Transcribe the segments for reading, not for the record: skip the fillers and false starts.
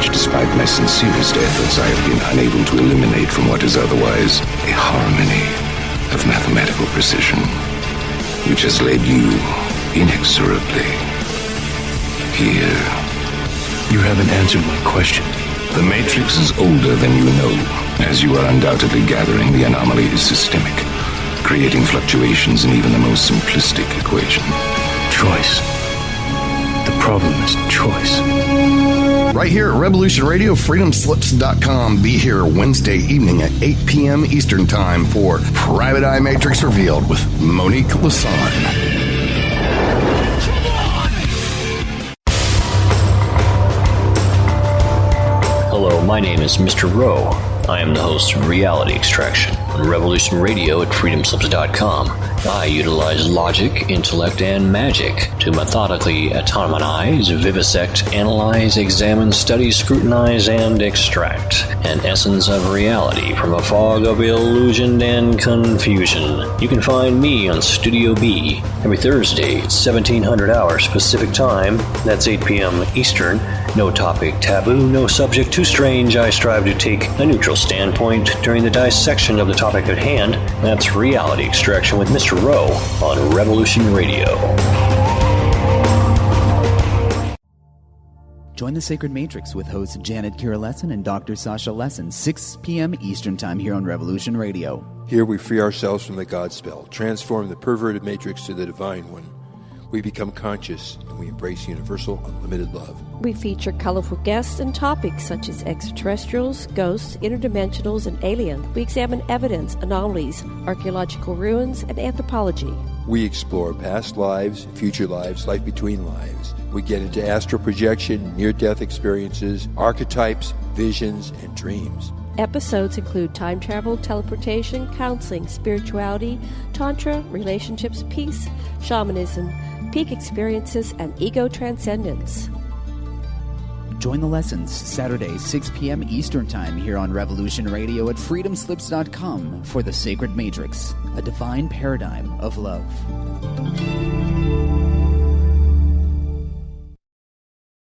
which, despite my sincerest efforts, I have been unable to eliminate from what is otherwise a harmony of mathematical precision, which has led you inexorably here. You haven't answered my question. The Matrix is older than you know. As you are undoubtedly gathering, the anomaly is systemic, creating fluctuations in even the most simplistic equation. Choice. The problem is choice. Right here at Revolution Radio, freedomslips.com. Be here Wednesday evening at 8 p.m. Eastern Time for Private Eye Matrix Revealed with Monique Lessin. Hello, my name is Mr. Rowe. I am the host of Reality Extraction on Revolution Radio at freedomslips.com. I utilize logic, intellect, and magic to methodically atomize, vivisect, analyze, examine, study, scrutinize, and extract an essence of reality from a fog of illusion and confusion. You can find me on Studio B every Thursday at 1700 hours Pacific Time. That's 8 p.m. Eastern. No topic taboo, no subject too strange. I strive to take a neutral standpoint during the dissection of the topic at hand. That's Reality Extraction with Mr. Rowe on Revolution Radio. Join the Sacred Matrix with hosts Janet Kira Lessin and Dr. Sasha Lessin, 6 p.m. Eastern Time here on Revolution Radio. Here we free ourselves from the God spell, transform the perverted matrix to the divine one. We become conscious and we embrace universal, unlimited love. We feature colorful guests and topics such as extraterrestrials, ghosts, interdimensionals, and aliens. We examine evidence, anomalies, archaeological ruins, and anthropology. We explore past lives, future lives, life between lives. We get into astral projection, near-death experiences, archetypes, visions, and dreams. Episodes include time travel, teleportation, counseling, spirituality, tantra, relationships, peace, shamanism, peak experiences, and ego transcendence. Join the lessons Saturday, 6 p.m. Eastern Time here on Revolution Radio at freedomslips.com for the Sacred Matrix, a divine paradigm of love.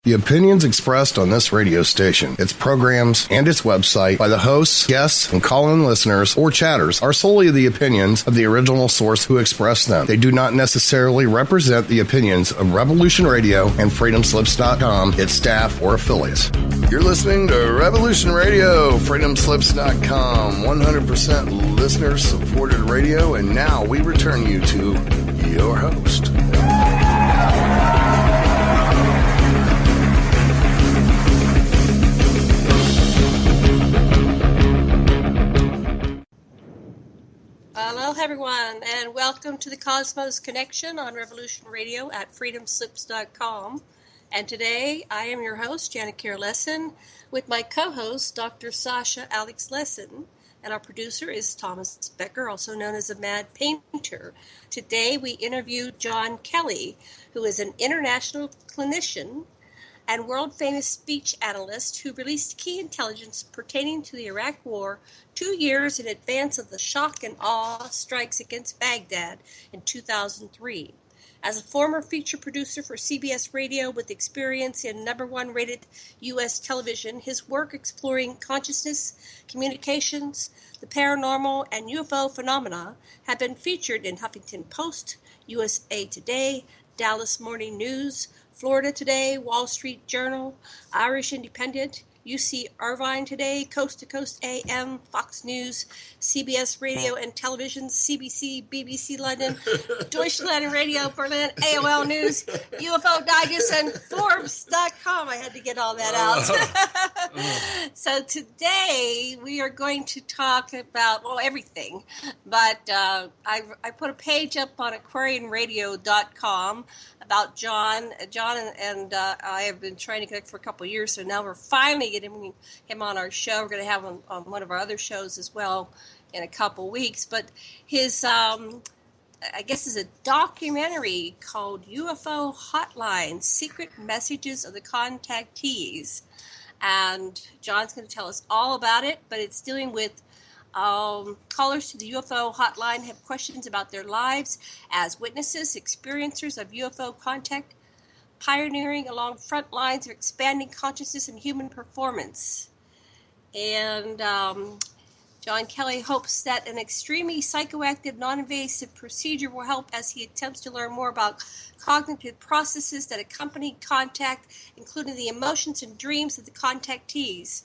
The opinions expressed on this radio station, its programs, and its website by the hosts, guests, and call-in listeners or chatters are solely the opinions of the original source who expressed them. They do not necessarily represent the opinions of Revolution Radio and freedomslips.com, its staff, or affiliates. You're listening to Revolution Radio, freedomslips.com, 100% listener-supported radio, and now we return you to your host. Hello, everyone, and welcome to the Cosmos Connection on Revolution Radio at freedomslips.com. And today, I am your host, Janet Kira Lessin, with my co-host, Dr. Sasha Alex Lessin, and our producer is Thomas Becker, also known as the Mad Painter. Today, we interview Jon Kelly, who is an international clinician and world-famous speech analyst who released key intelligence pertaining to the Iraq War 2 years in advance of the shock and awe strikes against Baghdad in 2003. As a former feature producer for CBS Radio with experience in #1 rated U.S. television, his work exploring consciousness, communications, the paranormal, and UFO phenomena have been featured in Huffington Post, USA Today, Dallas Morning News, Florida Today, Wall Street Journal, Irish Independent, UC Irvine Today, Coast to Coast AM, Fox News, CBS Radio and Television, CBC, BBC London, Deutschlandradio Berlin, AOL News, UFO Digest, and Forbes.com. I had to get all that out. So today we are going to talk about, well, everything. But I put a page up on aquarianradio.com about Jon. Jon and I have been trying to connect for a couple of years, so now we're finally getting him on our show. We're going to have him on one of our other shows as well in a couple weeks. But his, I guess, is a documentary called UFO Hotline, Secret Messages of the Contactees. And Jon's going to tell us all about it, but it's dealing with callers to the UFO hotline have questions about their lives as witnesses, experiencers of UFO contact, pioneering along front lines of expanding consciousness and human performance. And Jon Kelly hopes that an extremely psychoactive, non-invasive procedure will help as he attempts to learn more about cognitive processes that accompany contact, including the emotions and dreams of the contactees.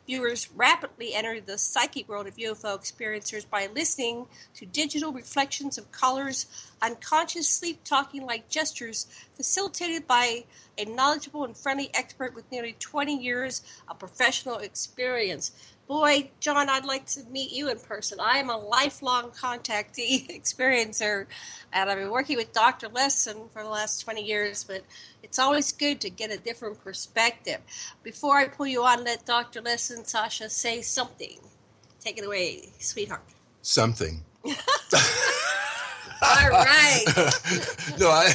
Viewers rapidly enter the psychic world of UFO experiencers by listening to digital reflections of callers' unconscious sleep-talking-like gestures facilitated by a knowledgeable and friendly expert with nearly 20 years of professional experience. Boy, John, I'd like to meet you in person. I am a lifelong contactee experiencer, and I've been working with Dr. Lessin for the last 20 years, but it's always good to get a different perspective. Before I pull you on, let Dr. Lessin, Sasha, say something. Take it away, sweetheart. Something. All right.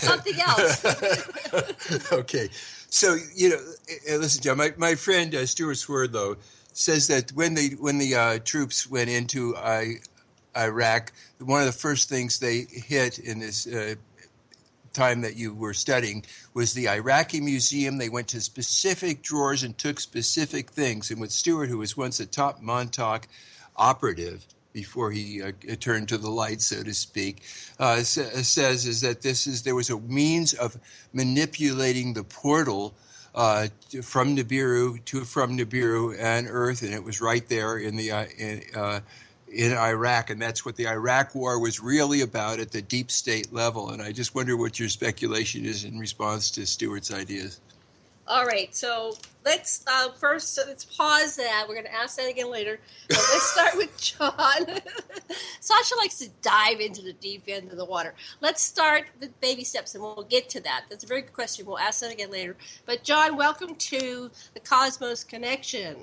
Something else. Okay. So, listen, John, my friend Stuart Swerdlow says that when the troops went into Iraq, one of the first things they hit in this time that you were studying was the Iraqi museum. They went to specific drawers and took specific things. And with Stuart, who was once a top Montauk operative before he turned to the light, so to speak, says is that there was a means of manipulating the portal from Nibiru and Earth, and it was right there in Iraq, and that's what the Iraq War was really about at the deep state level. And I just wonder what your speculation is in response to Stuart's ideas. All right, so let's first let's pause that. We're going to ask that again later. So let's start with John. Sasha likes to dive into the deep end of the water. Let's start with baby steps, and we'll get to that. That's a very good question. We'll ask that again later. But John, welcome to the Cosmos Connection.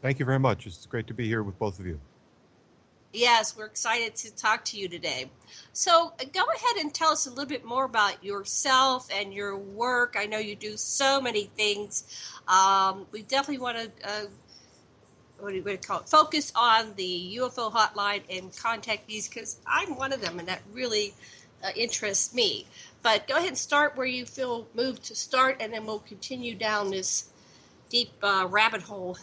Thank you very much. It's great to be here with both of you. Yes, we're excited to talk to you today. So go ahead and tell us a little bit more about yourself and your work. I know you do so many things. We definitely want to focus on the UFO hotline and contactees, because I'm one of them, and that really interests me. But go ahead and start where you feel moved to start, and then we'll continue down this deep rabbit hole,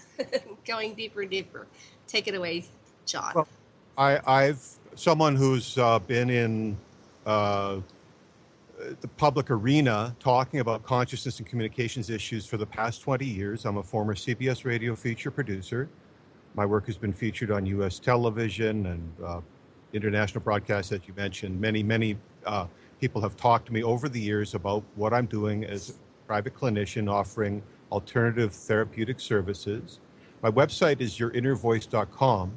going deeper and deeper. Take it away, John. Well, I've someone who's been in the public arena talking about consciousness and communications issues for the past 20 years. I'm a former CBS radio feature producer. My work has been featured on U.S. television and international broadcasts, as you mentioned. Many people have talked to me over the years about what I'm doing as a private clinician offering alternative therapeutic services. My website is yourinnervoice.com.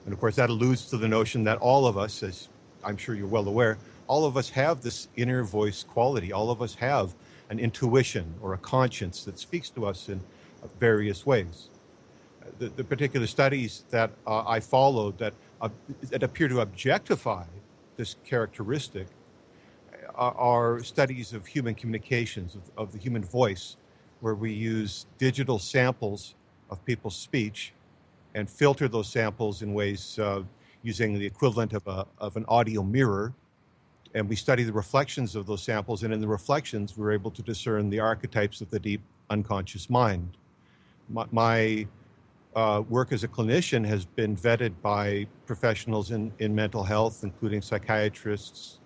And, of course, that alludes to the notion that all of us, as I'm sure you're well aware, all of us have this inner voice quality. All of us have an intuition or a conscience that speaks to us in various ways. The particular studies that I followed that appear to objectify this characteristic are studies of human communications, of the human voice, where we use digital samples of people's speech and filter those samples in ways using the equivalent of an audio mirror. And we study the reflections of those samples, and in the reflections, we're able to discern the archetypes of the deep unconscious mind. My work as a clinician has been vetted by professionals in mental health, including psychiatrists,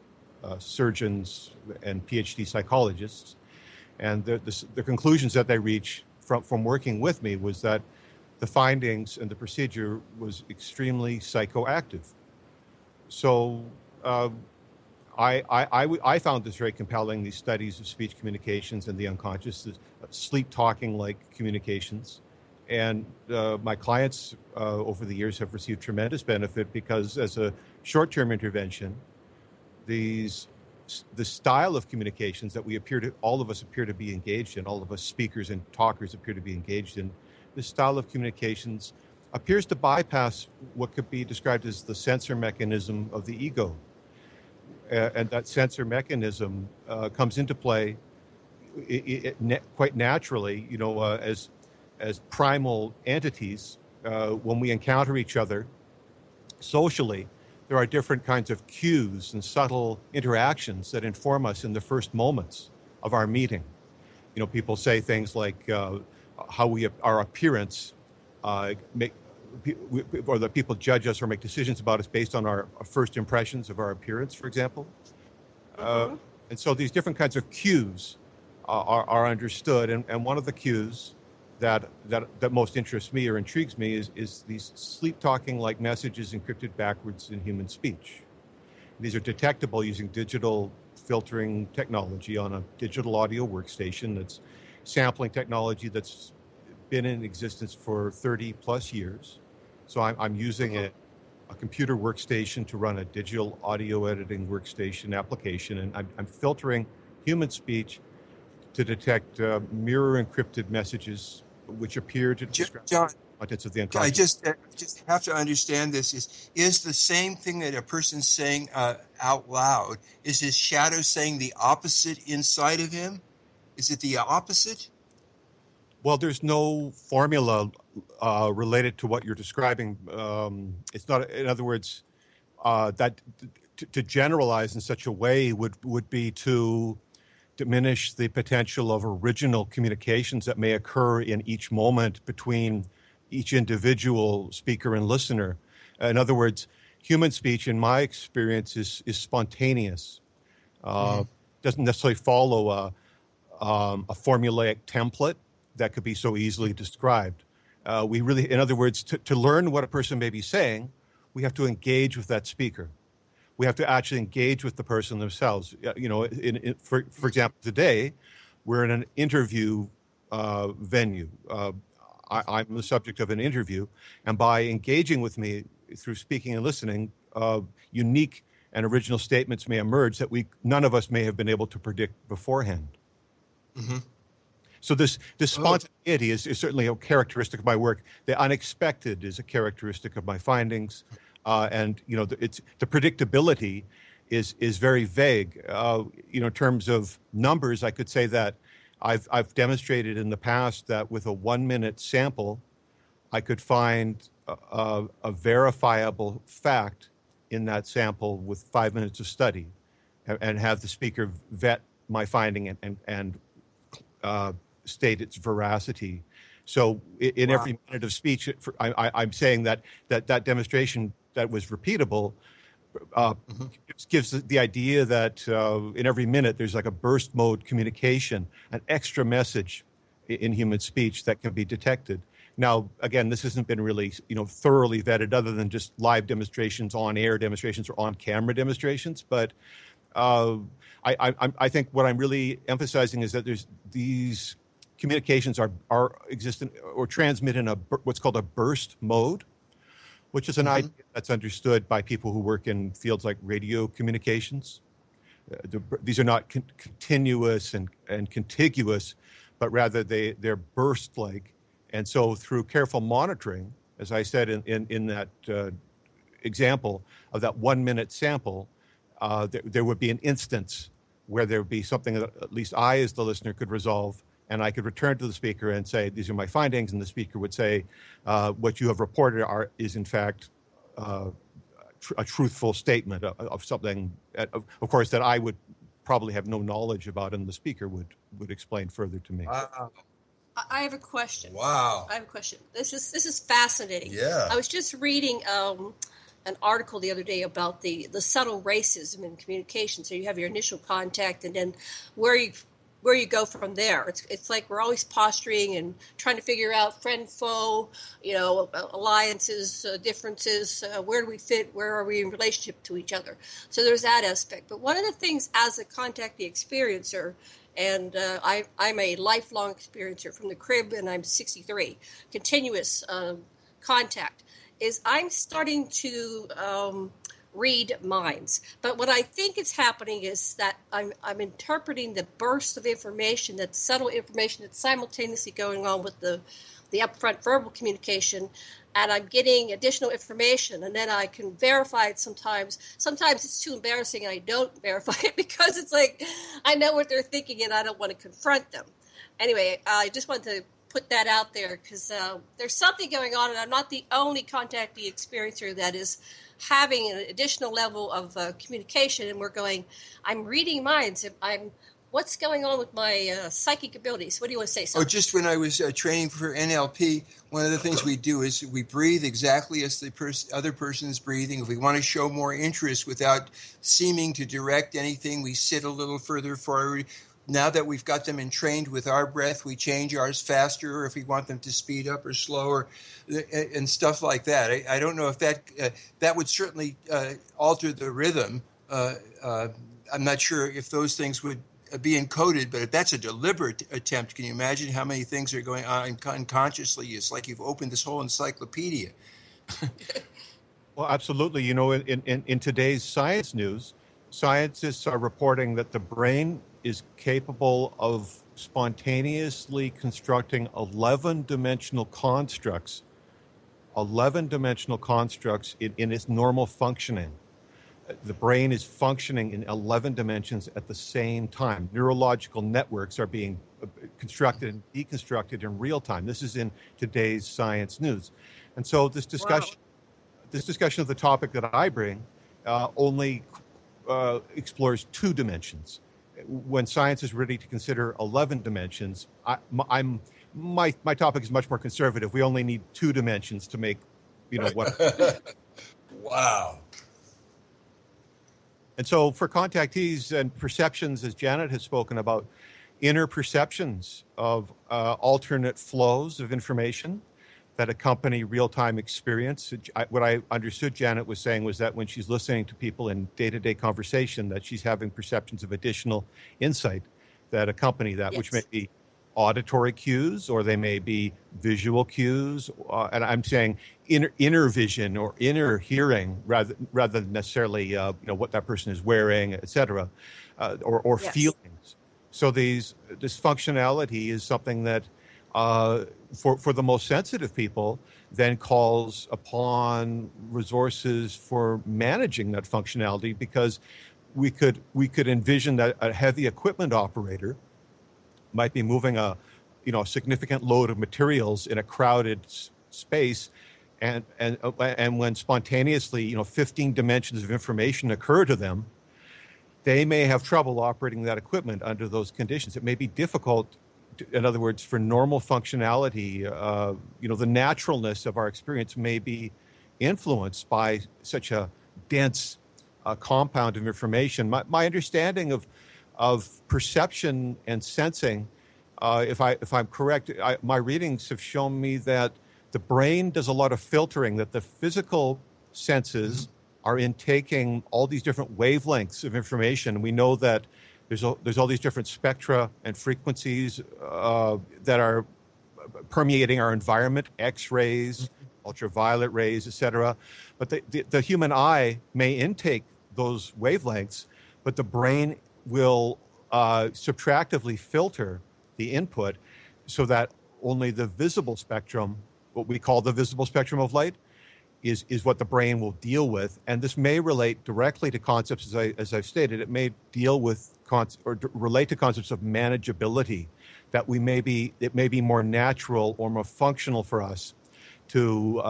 surgeons, and PhD psychologists. And the conclusions that they reach from working with me was that the findings and the procedure was extremely psychoactive. So I found this very compelling, these studies of speech communications and the unconscious, sleep-talking-like communications. And my clients over the years have received tremendous benefit because as a short-term intervention, the style of communications that all of us appear to be engaged in, all of us speakers and talkers appear to be engaged in, this style of communications appears to bypass what could be described as the sensor mechanism of the ego. And that sensor mechanism comes into play quite naturally, as primal entities. When we encounter each other socially, there are different kinds of cues and subtle interactions that inform us in the first moments of our meeting. people say things like how our appearance or that people judge us or make decisions about us based on our first impressions of our appearance, for example. And so these different kinds of cues are understood. And one of the cues that most interests me or intrigues me is these sleep-talking like messages encrypted backwards in human speech. These are detectable using digital filtering technology on a digital audio workstation that's sampling technology that's been in existence for 30 plus years. So I'm using a computer workstation to run a digital audio editing workstation application, and I'm filtering human speech to detect mirror encrypted messages which appear to describe John, contents of the unconscious. I just have to understand this. Is the same thing that a person's saying out loud, is his shadow saying the opposite inside of him? Is it the opposite? Well, there's no formula related to what you're describing. It's not, in other words, that to generalize in such a way would be to diminish the potential of original communications that may occur in each moment between each individual speaker and listener. In other words, human speech, in my experience, is spontaneous. Doesn't necessarily follow a formulaic template that could be so easily described. We really, in other words, to learn what a person may be saying, we have to engage with that speaker. We have to actually engage with the person themselves. For example, today, we're in an interview venue. I'm the subject of an interview, and by engaging with me through speaking and listening, unique and original statements may emerge that none of us may have been able to predict beforehand. Mm-hmm. So this spontaneity is certainly a characteristic of my work. The unexpected is a characteristic of my findings, and the predictability is very vague. In terms of numbers, I could say that I've demonstrated in the past that with a 1-minute sample, I could find a verifiable fact in that sample with 5 minutes of study, and have the speaker vet my finding and state its veracity. So in every minute of speech, I'm saying that demonstration that was repeatable gives the idea that in every minute there's like a burst mode communication, an extra message in human speech that can be detected. Now, again, this hasn't been really thoroughly vetted other than just live demonstrations, on-air demonstrations, or on-camera demonstrations. But I think what I'm really emphasizing is that there's these communications are existent or transmit in what's called a burst mode, which is an idea that's understood by people who work in fields like radio communications. These are not continuous and contiguous, but rather they're burst-like. And so through careful monitoring, as I said in that example of that 1-minute sample, there would be an instance where there would be something that at least I, as the listener, could resolve, and I could return to the speaker and say, these are my findings, and the speaker would say, what you have reported is in fact a truthful statement of something, of course, that I would probably have no knowledge about, and the speaker would explain further to me. I have a question. Wow. I have a question. This is fascinating. Yeah. I was just reading an article the other day about the subtle racism in communication. So you have your initial contact, and then where you go from there. It's like we're always posturing and trying to figure out friend, foe, alliances, differences. Where do we fit? Where are we in relationship to each other? So there's that aspect. But one of the things as a contactee experiencer, and I'm a lifelong experiencer from the crib, and I'm 63, continuous contact, is I'm starting to read minds. But what I think is happening is that I'm interpreting the burst of information, that subtle information that's simultaneously going on with the upfront verbal communication, and I'm getting additional information, and then I can verify it sometimes. Sometimes it's too embarrassing, and I don't verify it because it's like I know what they're thinking, and I don't want to confront them. Anyway, I just wanted to put that out there because there's something going on, and I'm not the only contactee experiencer that is having an additional level of communication, and I'm reading minds. I'm What's going on with my psychic abilities? What do you want to say? Oh, just when I was training for NLP, one of the things we do is we breathe exactly as the other person is breathing. If we want to show more interest without seeming to direct anything, we sit a little further forward. Now that we've got them trained with our breath, we change ours faster, or if we want them to speed up or slower, and stuff like that. I don't know if that would certainly alter the rhythm. I'm not sure if those things would be encoded, but if that's a deliberate attempt, can you imagine how many things are going on unconsciously? It's like you've opened this whole encyclopedia. Well, absolutely. You know, in today's science news, scientists are reporting that the brain is capable of spontaneously constructing 11-dimensional constructs in its normal functioning. The brain is functioning in 11 dimensions at the same time. Neurological networks are being constructed and deconstructed in real time. This is in today's science news. And so this discussion of the topic that I bring only explores 2 dimensions. When science is ready to consider 11 dimensions, my topic is much more conservative. We only need 2 dimensions to make, what. Wow. And so for contactees and perceptions, as Janet has spoken about, inner perceptions of alternate flows of information that accompany real-time experience. What I understood Janet was saying was that when she's listening to people in day-to-day conversation, that she's having perceptions of additional insight that accompany that, yes, which may be auditory cues, or they may be visual cues, and I'm saying inner vision or inner hearing rather than necessarily what that person is wearing, etc., or yes, feelings. So this functionality is something that for the most sensitive people then calls upon resources for managing that functionality, because we could envision that a heavy equipment operator might be moving a significant load of materials in a crowded space, and when spontaneously 15 dimensions of information occur to them, they may have trouble operating that equipment under those conditions. It may be difficult, in other words, for normal functionality. The naturalness of our experience may be influenced by such a dense compound of information. My understanding of perception and sensing, if I'm correct, my readings have shown me that the brain does a lot of filtering, that the physical senses are intaking all these different wavelengths of information. We know that there's all these different spectra and frequencies that are permeating our environment, X-rays, ultraviolet rays, etc. But the human eye may intake those wavelengths, but the brain will subtractively filter the input so that only the visible spectrum, what we call the visible spectrum of light, is what the brain will deal with. And this may relate directly to concepts, as I've stated. It may deal with relate to concepts of manageability, that it may be more natural or more functional for us to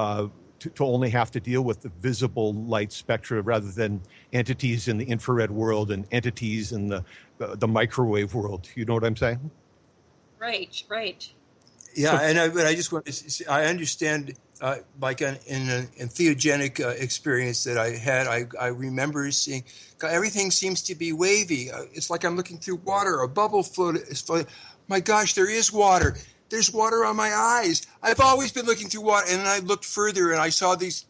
only have to deal with the visible light spectra rather than entities in the infrared world and entities in the microwave world. You know what I'm saying? Right. Yeah, and I just want to say, I understand, like in an entheogenic experience that I had, I remember seeing everything seems to be wavy. It's like I'm looking through water. A bubble float is floating. My gosh, there is water. There's water on my eyes. I've always been looking through water, and I looked further, and I saw these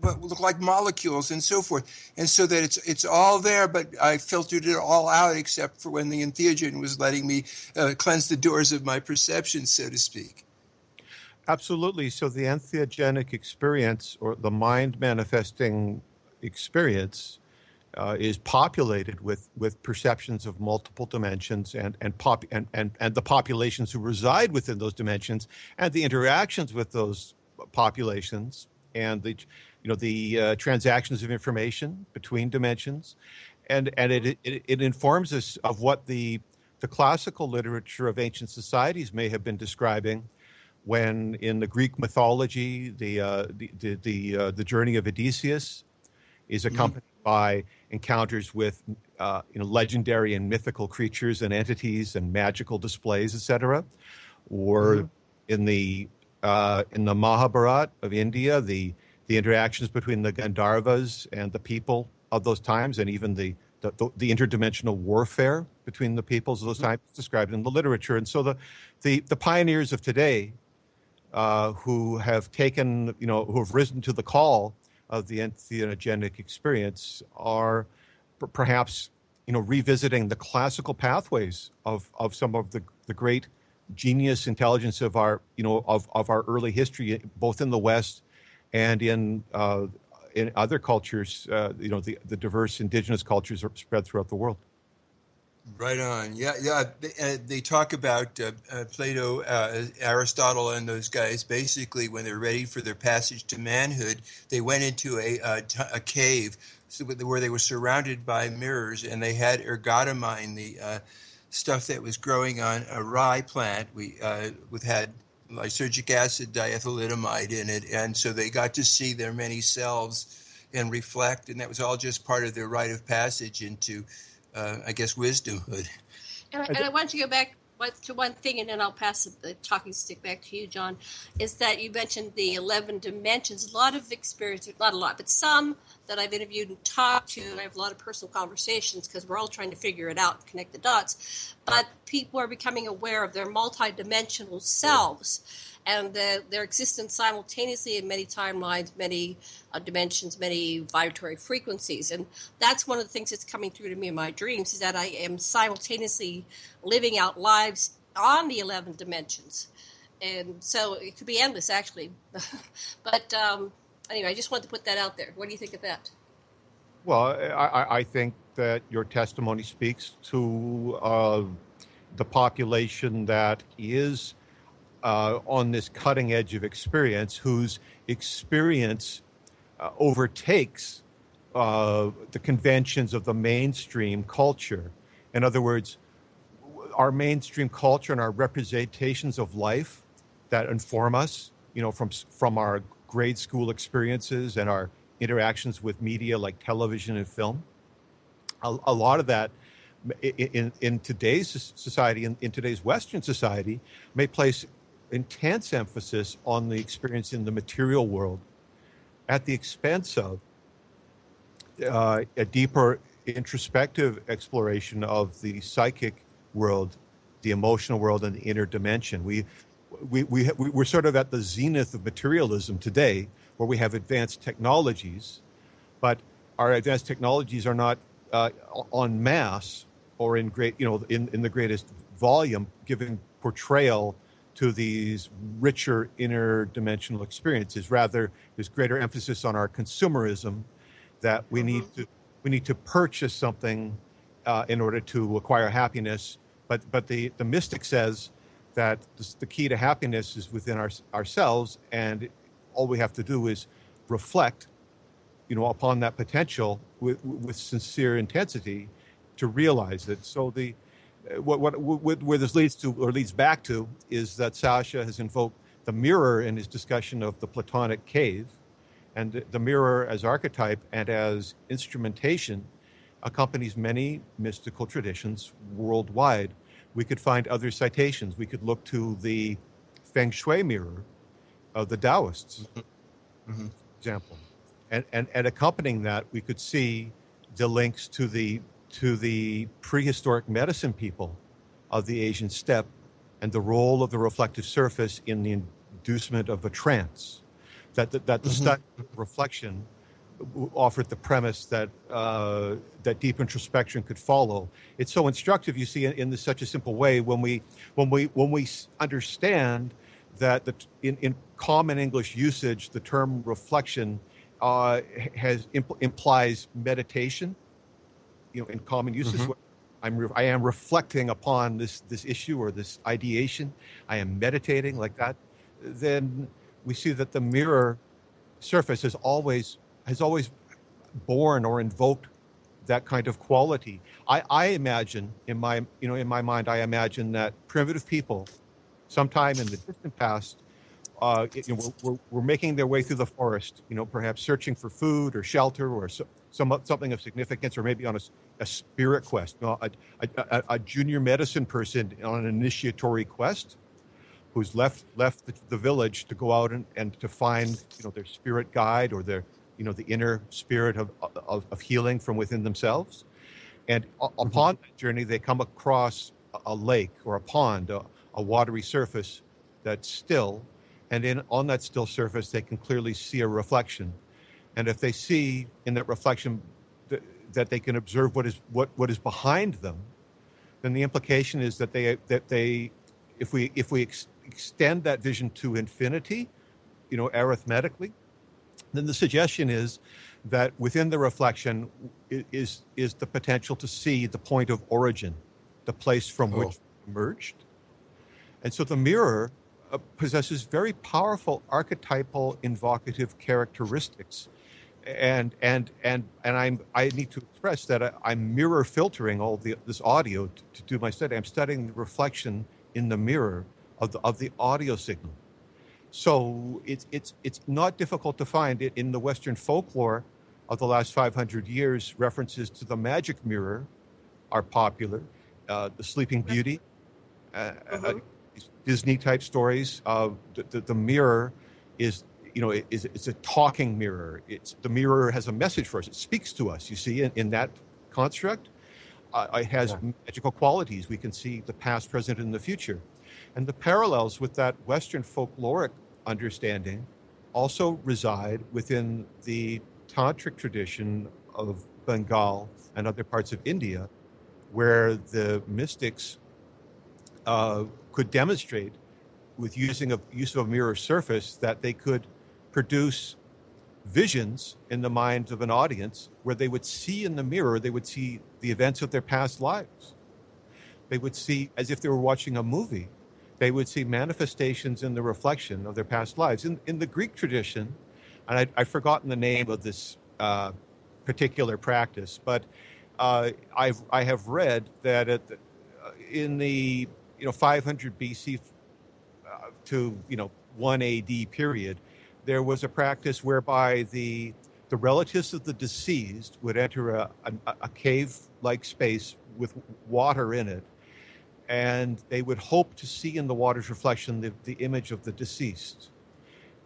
look like molecules and so forth. And so that it's all there, but I filtered it all out except for when the entheogen was letting me cleanse the doors of my perception, so to speak. Absolutely. So the entheogenic experience, or the mind manifesting experience, is populated with perceptions of multiple dimensions and the populations who reside within those dimensions and the interactions with those populations and the transactions of information between dimensions, and it informs us of what the classical literature of ancient societies may have been describing when in the Greek mythology the journey of Odysseus is accompanied by encounters with legendary and mythical creatures and entities and magical displays, etc. Or in the Mahabharata of India, the interactions between the Gandharvas and the people of those times, and even the interdimensional warfare between the peoples of those times described in the literature. And so the pioneers of today who have taken, who have risen to the call of the entheogenic experience are perhaps, revisiting the classical pathways of some of the great genius intelligence of our, of our early history, both in the West and in other cultures, the diverse indigenous cultures are spread throughout the world. Right on. Yeah. They talk about Plato, Aristotle, and those guys. Basically, when they're ready for their passage to manhood, they went into a cave where they were surrounded by mirrors, and they had ergotamine, the stuff that was growing on a rye plant. Had lysergic acid, diethylamide in it, and so they got to see their many selves and reflect, and that was all just part of their rite of passage into, I guess, wisdomhood. And I want to go back to one thing, and then I'll pass the talking stick back to you, John, is that you mentioned the 11 dimensions. A lot of experience, not a lot, but some that I've interviewed and talked to, and I have a lot of personal conversations because we're all trying to figure it out, connect the dots. But people are becoming aware of their multidimensional selves and their existence simultaneously in many timelines, many dimensions, many vibratory frequencies. And that's one of the things that's coming through to me in my dreams, is that I am simultaneously living out lives on the 11 dimensions. And so it could be endless, actually. But anyway, I just wanted to put that out there. What do you think of that? Well, I think that your testimony speaks to the population that is on this cutting edge of experience, whose experience overtakes the conventions of the mainstream culture. In other words, our mainstream culture and our representations of life that inform us, from our grade school experiences and our interactions with media like television and film. A lot of that in today's society, in today's Western society, may place intense emphasis on the experience in the material world at the expense of a deeper introspective exploration of the psychic world, the emotional world, and the inner dimension. We're sort of at the zenith of materialism today, where we have advanced technologies, but our advanced technologies are not en masse or in great, in the greatest volume, giving portrayal to these richer interdimensional experiences. Rather, there's greater emphasis on our consumerism, that we need to purchase something in order to acquire happiness. But the mystic says that the key to happiness is within ourselves, and all we have to do is reflect, upon that potential with sincere intensity to realize it. So where this leads to, or leads back to, is that Sasha has invoked the mirror in his discussion of the Platonic cave, and the mirror as archetype and as instrumentation accompanies many mystical traditions worldwide. We could find other citations. We could look to the Feng Shui mirror of the Taoists, for example. And accompanying that, we could see the links to the prehistoric medicine people of the Asian steppe and the role of the reflective surface in the inducement of a trance. That the study of reflection offered the premise that that deep introspection could follow. It's so instructive, you see, in such a simple way when we understand that in common English usage, the term reflection implies meditation. In common usage, I am reflecting upon this issue or this ideation. I am meditating like that. Then we see that the mirror surface has always borne or invoked that kind of quality. I imagine in my mind, I imagine that primitive people, sometime in the distant past, we're making their way through the forest, perhaps searching for food or shelter or something of significance, or maybe on a spirit quest. A junior medicine person on an initiatory quest who's left the village to go out and to find their spirit guide or their the inner spirit of healing from within themselves. And upon that journey, they come across a lake or a pond, a watery surface that's still. And on that still surface, they can clearly see a reflection. And if they see in that reflection that they can observe what is behind them, then the implication is that they if we extend that vision to infinity, arithmetically, then the suggestion is that within the reflection is the potential to see the point of origin, the place from which it emerged. And so the mirror possesses very powerful archetypal invocative characteristics, and I need to express that I'm mirror filtering all this audio to do my study. I'm studying the reflection in the mirror of the audio signal. So it's not difficult to find it in the Western folklore of the last 500 years. References to the magic mirror are popular. The Sleeping Beauty. Disney type stories. The mirror is it's a talking mirror. The mirror has a message for us. It speaks to us. You see, in that construct, it has magical qualities. We can see the past, present, and the future, and the parallels with that Western folkloric understanding also reside within the tantric tradition of Bengal and other parts of India, where the mystics could demonstrate with use of a mirror surface that they could produce visions in the minds of an audience where they would see in the mirror, they would see the events of their past lives. They would see, as if they were watching a movie, they would see manifestations in the reflection of their past lives. In the Greek tradition, and I've forgotten the name of this particular practice, but I have read that in the 500 BC to 1 AD period, there was a practice whereby the relatives of the deceased would enter a cave-like space with water in it, and they would hope to see in the water's reflection the image of the deceased,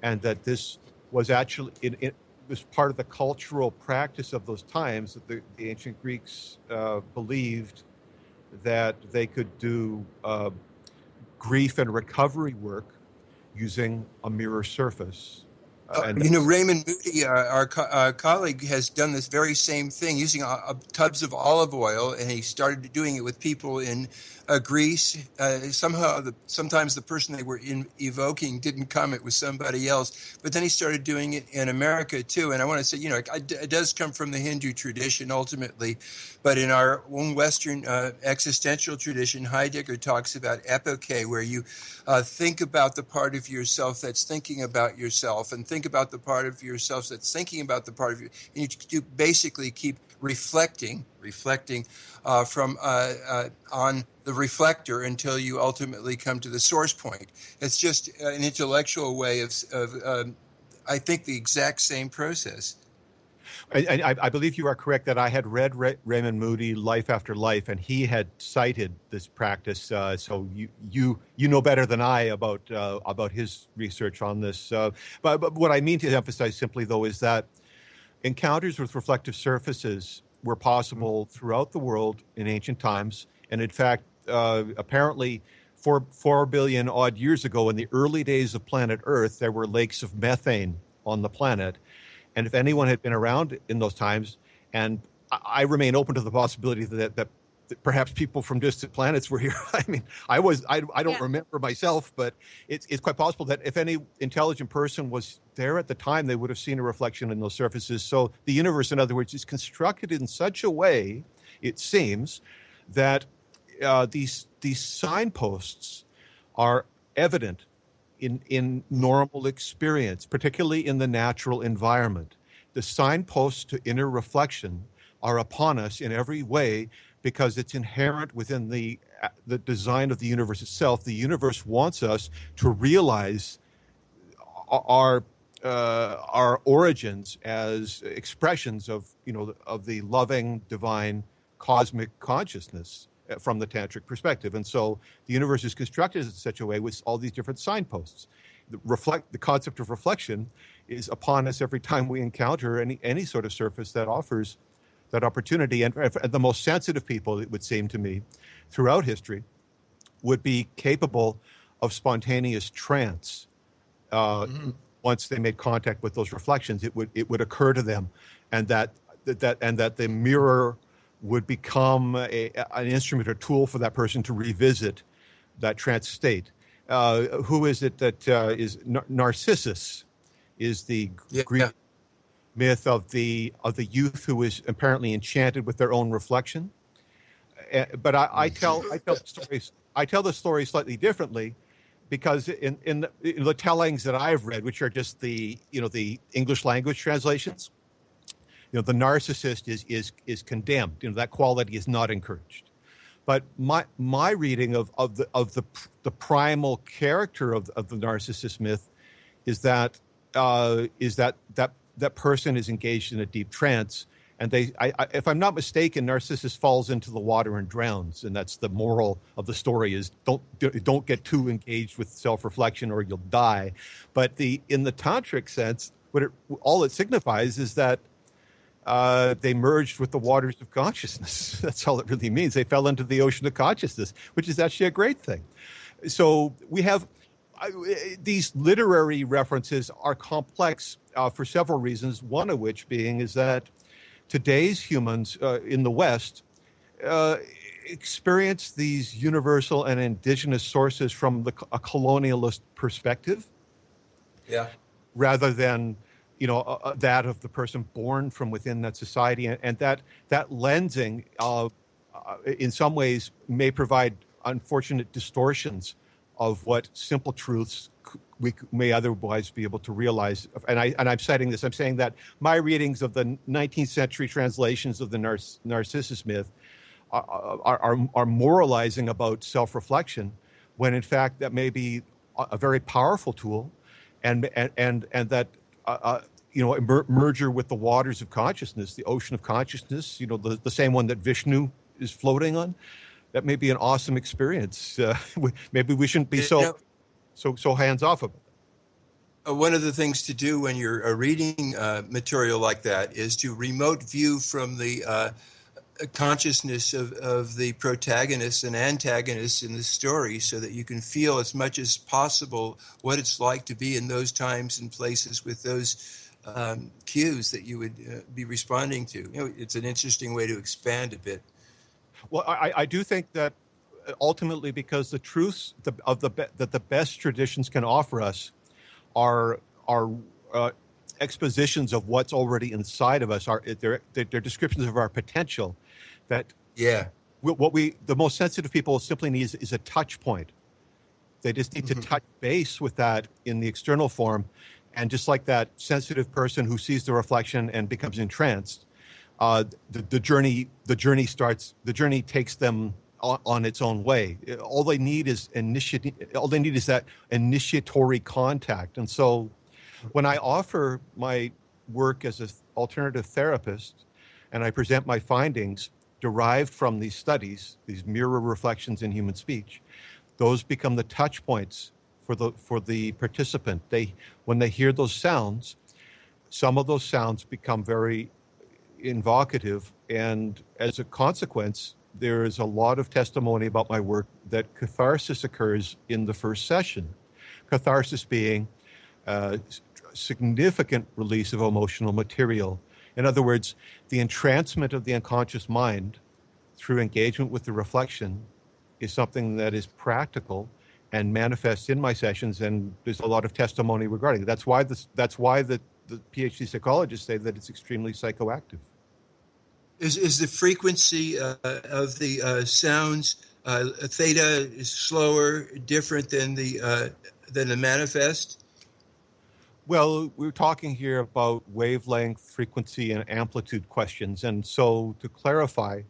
and that this was actually it was part of the cultural practice of those times, that the ancient Greeks believed that they could do grief and recovery work using a mirror surface. Raymond Moody, our colleague, has done this very same thing using tubs of olive oil, and he started doing it with people in Greece. Sometimes the person they were evoking didn't come; it was somebody else. But then he started doing it in America too. And I want to say, it does come from the Hindu tradition ultimately, but in our own Western existential tradition, Heidegger talks about epoche, where you think about the part of yourself that's thinking about yourself, and think about the part of yourself that's thinking about the part of you, and you basically keep reflecting from on the reflector until you ultimately come to the source point. It's just an intellectual way of I think, the exact same process. I believe you are correct that I had read Raymond Moody, Life After Life, and he had cited this practice. So you know better than I about his research on this. But what I mean to emphasize simply, though, is that encounters with reflective surfaces were possible throughout the world in ancient times, and in fact, apparently, 4 billion odd years ago, in the early days of planet Earth, there were lakes of methane on the planet. And if anyone had been around in those times, and I remain open to the possibility that perhaps people from distant planets were here. I mean, I don't remember myself, but it's quite possible that if any intelligent person was there at the time, they would have seen a reflection in those surfaces. So the universe, in other words, is constructed in such a way, it seems, that these signposts are evident in normal experience, particularly in the natural environment. The signposts to inner reflection are upon us in every way because it's inherent within the design of the universe itself. The universe wants us to realize our origins as expressions of the loving, divine, cosmic consciousness from the tantric perspective. And so the universe is constructed in such a way with all these different signposts. The concept of reflection is upon us every time we encounter any sort of surface that offers that opportunity. And the most sensitive people, it would seem to me, throughout history, would be capable of spontaneous trance. Once they made contact with those reflections, it would occur to them, and that the mirror would become an instrument or tool for that person to revisit that trance state. Who is it that is Narcissus? Is the Greek myth of the youth who is apparently enchanted with their own reflection? But I tell the story slightly differently, because in the tellings that I've read, which are just the English language translations, the narcissist is condemned. That quality is not encouraged. But my reading of the primal character of the narcissist myth is that that person is engaged in a deep trance, and if I'm not mistaken, Narcissus falls into the water and drowns, and that's the moral of the story: is don't get too engaged with self-reflection or you'll die. But in the tantric sense, all it signifies is that they merged with the waters of consciousness. That's all it really means. They fell into the ocean of consciousness, which is actually a great thing. So we have these literary references are complex for several reasons, one of which being is that today's humans in the West experience these universal and indigenous sources from a colonialist perspective, rather than that of the person born from within that society, and that lensing in some ways may provide unfortunate distortions of what simple truths we may otherwise be able to realize. And I'm citing this. I'm saying that my readings of the 19th century translations of the Narcissus myth are moralizing about self-reflection, when in fact that may be a very powerful tool, and that merger with the waters of consciousness, the ocean of consciousness, the same one that Vishnu is floating on. That may be an awesome experience. Maybe we shouldn't be so hands off of it. One of the things to do when you're reading material like that is to remote view from the consciousness of the protagonists and antagonists in the story, so that you can feel as much as possible what it's like to be in those times and places with those cues that you would be responding to. It's an interesting way to expand a bit. Well, I do think that ultimately, because the truths that the best traditions can offer us are expositions of what's already inside of us. They're descriptions of our potential. That the most sensitive people simply need is a touch point. They just need to touch base with that in the external form, and just like that sensitive person who sees the reflection and becomes entranced, the journey takes them on its own way. All they need is that initiatory contact. And so when I offer my work as an alternative therapist, and I present my findings derived from these studies, these mirror reflections in human speech, those become the touch points for the participant. When they hear those sounds, some of those sounds become very invocative, and as a consequence, there is a lot of testimony about my work that catharsis occurs in the first session. Catharsis being significant release of emotional material. In other words, the entrancement of the unconscious mind through engagement with the reflection is something that is practical and manifests in my sessions, and there's a lot of testimony regarding it. That's why the PhD psychologists say that it's extremely psychoactive. Is the frequency of the sounds theta is slower, different than the manifest? Well, we're talking here about wavelength, frequency, and amplitude questions. And so to clarify,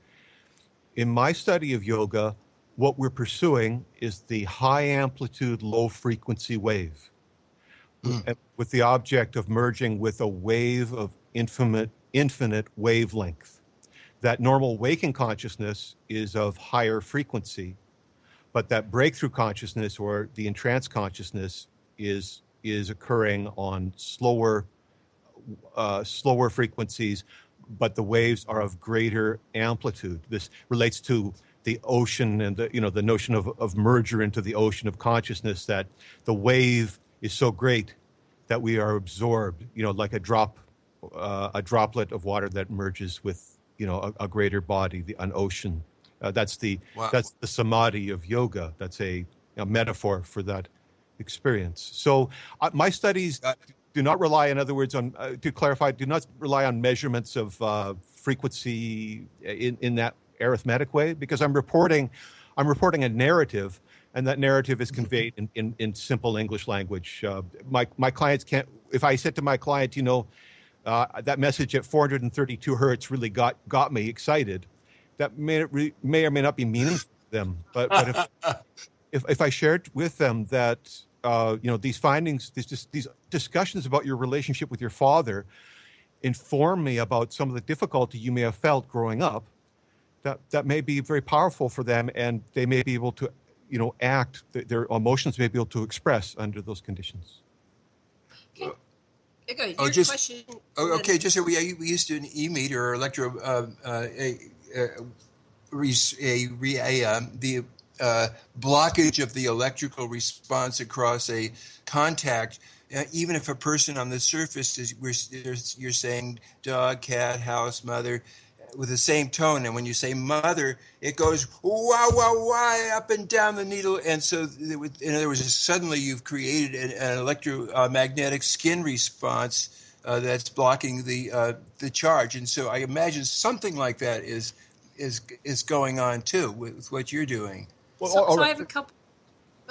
in my study of yoga, what we're pursuing is the high amplitude, low frequency wave. with the object of merging with a wave of infinite wavelength. That normal waking consciousness is of higher frequency, but that breakthrough consciousness or the entranced consciousness is occurring on slower frequencies, but the waves are of greater amplitude. This relates to the ocean and the notion of merger into the ocean of consciousness, that the wave is so great that we are absorbed, like a droplet of water that merges with, a greater body, an ocean. That's the samadhi of yoga. That's a metaphor for that experience. So my studies do not rely, in other words, on to clarify, do not rely on measurements of frequency in that arithmetic way, because I'm reporting a narrative, and that narrative is conveyed in simple English language. My clients can't. If I said to my client, that message at 432 hertz really got me excited, that may or may not be meaningful to them. But if I shared with them that these findings, these discussions about your relationship with your father, inform me about some of the difficulty you may have felt growing up, that may be very powerful for them, and they may be able to, act. Their emotions may be able to express under those conditions. Okay. Okay. Question. Okay. Just so we used to an e-meter or the blockage of the electrical response across a contact. Even if a person on the surface you're saying dog, cat, house, mother, with the same tone, and when you say mother, it goes wah wah wah up and down the needle, and so in other words, suddenly you've created an electromagnetic skin response that's blocking the charge, and so I imagine something like that is going on too with what you're doing. Well, so I have a couple.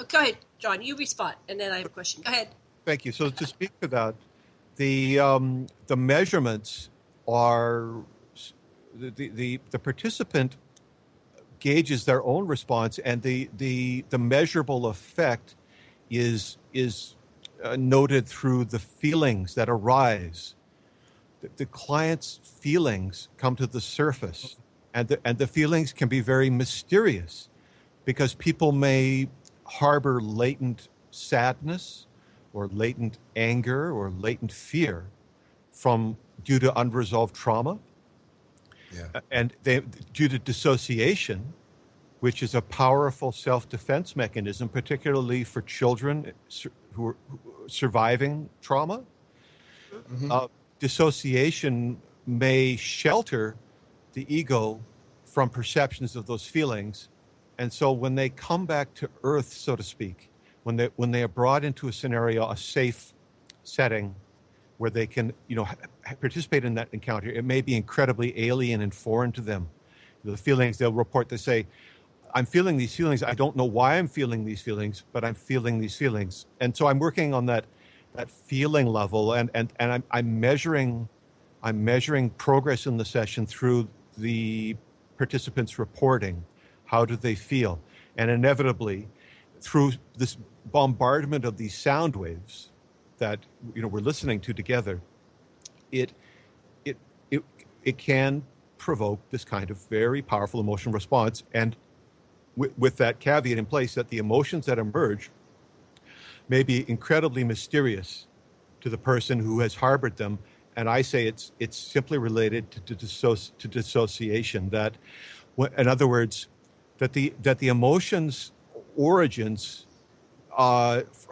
Go ahead, John. You respond, and then I have a question. Go ahead. Thank you. So to speak to that, the measurements are. The participant gauges their own response, and the measurable effect is noted through the feelings that arise. The client's feelings come to the surface, and the feelings can be very mysterious, because people may harbor latent sadness or latent anger or latent fear due to unresolved trauma. Yeah. And due to dissociation, which is a powerful self-defense mechanism, particularly for children who are surviving trauma, dissociation may shelter the ego from perceptions of those feelings. And so when they come back to earth, so to speak, when they are brought into a scenario, a safe setting, where they can, participate in that encounter, it may be incredibly alien and foreign to them. The feelings they'll report, they say, I'm feeling these feelings. I don't know why I'm feeling these feelings, but I'm feeling these feelings. And so I'm working on that feeling level, and I'm measuring progress in the session through the participants reporting. How do they feel? And inevitably, through this bombardment of these sound waves that we're listening to together, it can provoke this kind of very powerful emotional response, and with that caveat in place that the emotions that emerge may be incredibly mysterious to the person who has harbored them. And I say it's simply related to dissociation. That, in other words, that the emotions origins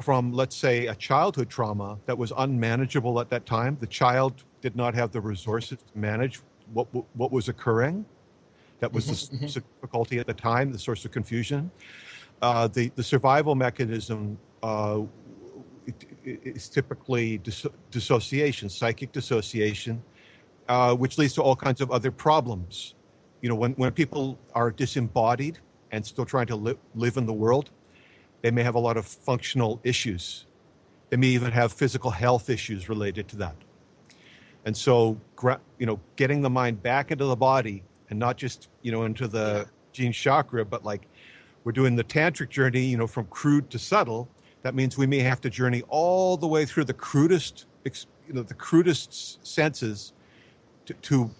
from, let's say, a childhood trauma that was unmanageable at that time. The child did not have the resources to manage what was occurring. That was the difficulty at the time, the source of confusion. The survival mechanism is typically dissociation, psychic dissociation, which leads to all kinds of other problems. When people are disembodied and still trying to live in the world, they may have a lot of functional issues. They may even have physical health issues related to that. And so, getting the mind back into the body, and not just, into the gene chakra, but like we're doing the tantric journey, from crude to subtle, That means we may have to journey all the way through the crudest senses to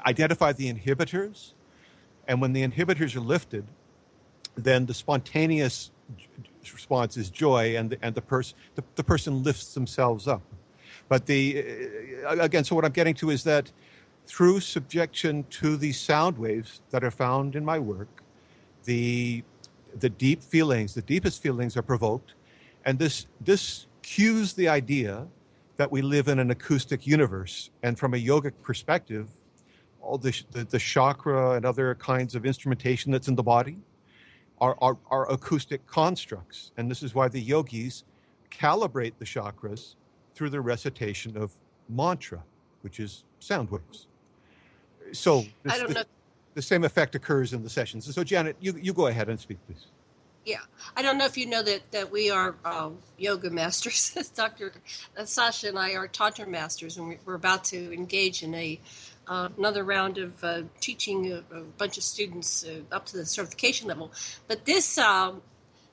identify the inhibitors. And when the inhibitors are lifted, then the spontaneous response is joy, and the person lifts themselves up. But again, so what I'm getting to is that through subjection to these sound waves that are found in my work, the deepest feelings are provoked, and this cues the idea that we live in an acoustic universe. And from a yogic perspective, all the chakra and other kinds of instrumentation that's in the body are acoustic constructs. And this is why the yogis calibrate the chakras through the recitation of mantra, which is sound waves. So the same effect occurs in the sessions. So Janet, you go ahead and speak, please. Yeah, I don't know if you know that we are yoga masters. Dr. Sasha and I are Tantra masters, and we're about to engage in another round of teaching a bunch of students up to the certification level. But this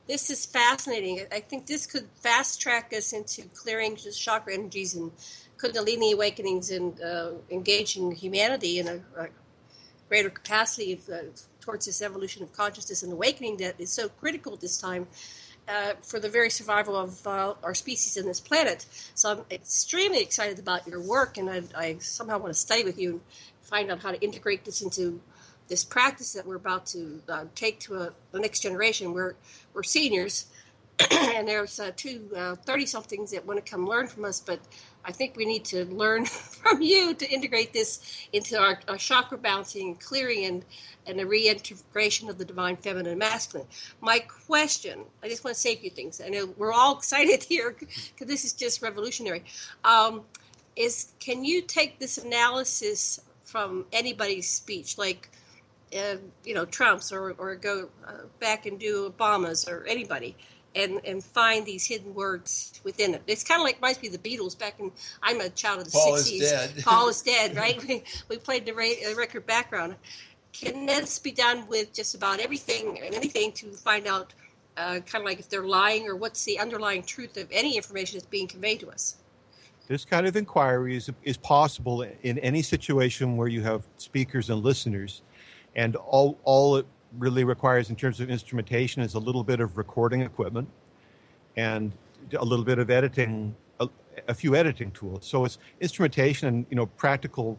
is fascinating. I think this could fast track us into clearing just chakra energies and Kundalini awakenings and engaging humanity in a greater capacity towards this evolution of consciousness and awakening that is so critical at this time for the very survival of our species on this planet. So I'm extremely excited about your work, and I somehow want to study with you and find out how to integrate this into this practice that we're about to take to the next generation. We're seniors, and there's two 30-somethings that want to come learn from us, but I think we need to learn from you to integrate this into our chakra balancing, clearing, and the reintegration of the divine feminine and masculine. My question, I just want to say a few things. I know we're all excited here because this is just revolutionary, is can you take this analysis from anybody's speech, like Trump's, or go back and do Obama's or anybody, and find these hidden words within it? It's kind of like, reminds me of the Beatles back in, I'm a child of the Paul 60s. Is Dead. Paul is Dead, right? We played the record background. Can this be done with just about everything and anything to find out kind of like if they're lying, or what's the underlying truth of any information that's being conveyed to us? This kind of inquiry is possible in any situation where you have speakers and listeners, and all it really requires in terms of instrumentation is a little bit of recording equipment and a little bit of editing, a few editing tools. So it's instrumentation and practical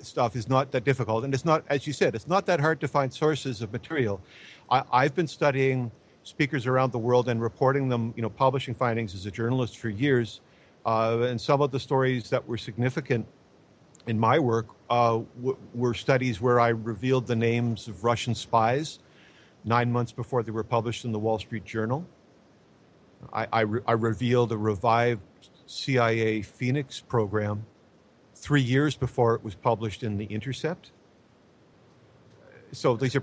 stuff is not that difficult, and it's not, as you said, it's not that hard to find sources of material. I've been studying speakers around the world and reporting them, publishing findings as a journalist for years, and some of the stories that were significant in my work were studies where I revealed the names of Russian spies 9 months before they were published in the Wall Street Journal. I revealed a revived CIA Phoenix program 3 years before it was published in The Intercept. So these are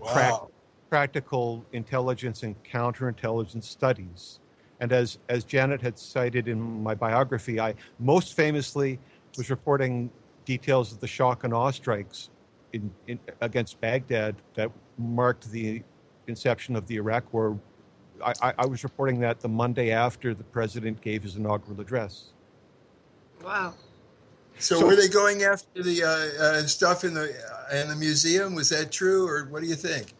practical intelligence and counterintelligence studies. And as Janet had cited in my biography, I most famously was reporting details of the shock and awe strikes against Baghdad that marked the inception of the Iraq War. I was reporting that the Monday after the president gave his inaugural address. Wow. So were they going after the stuff in the museum? Was that true, or what do you think?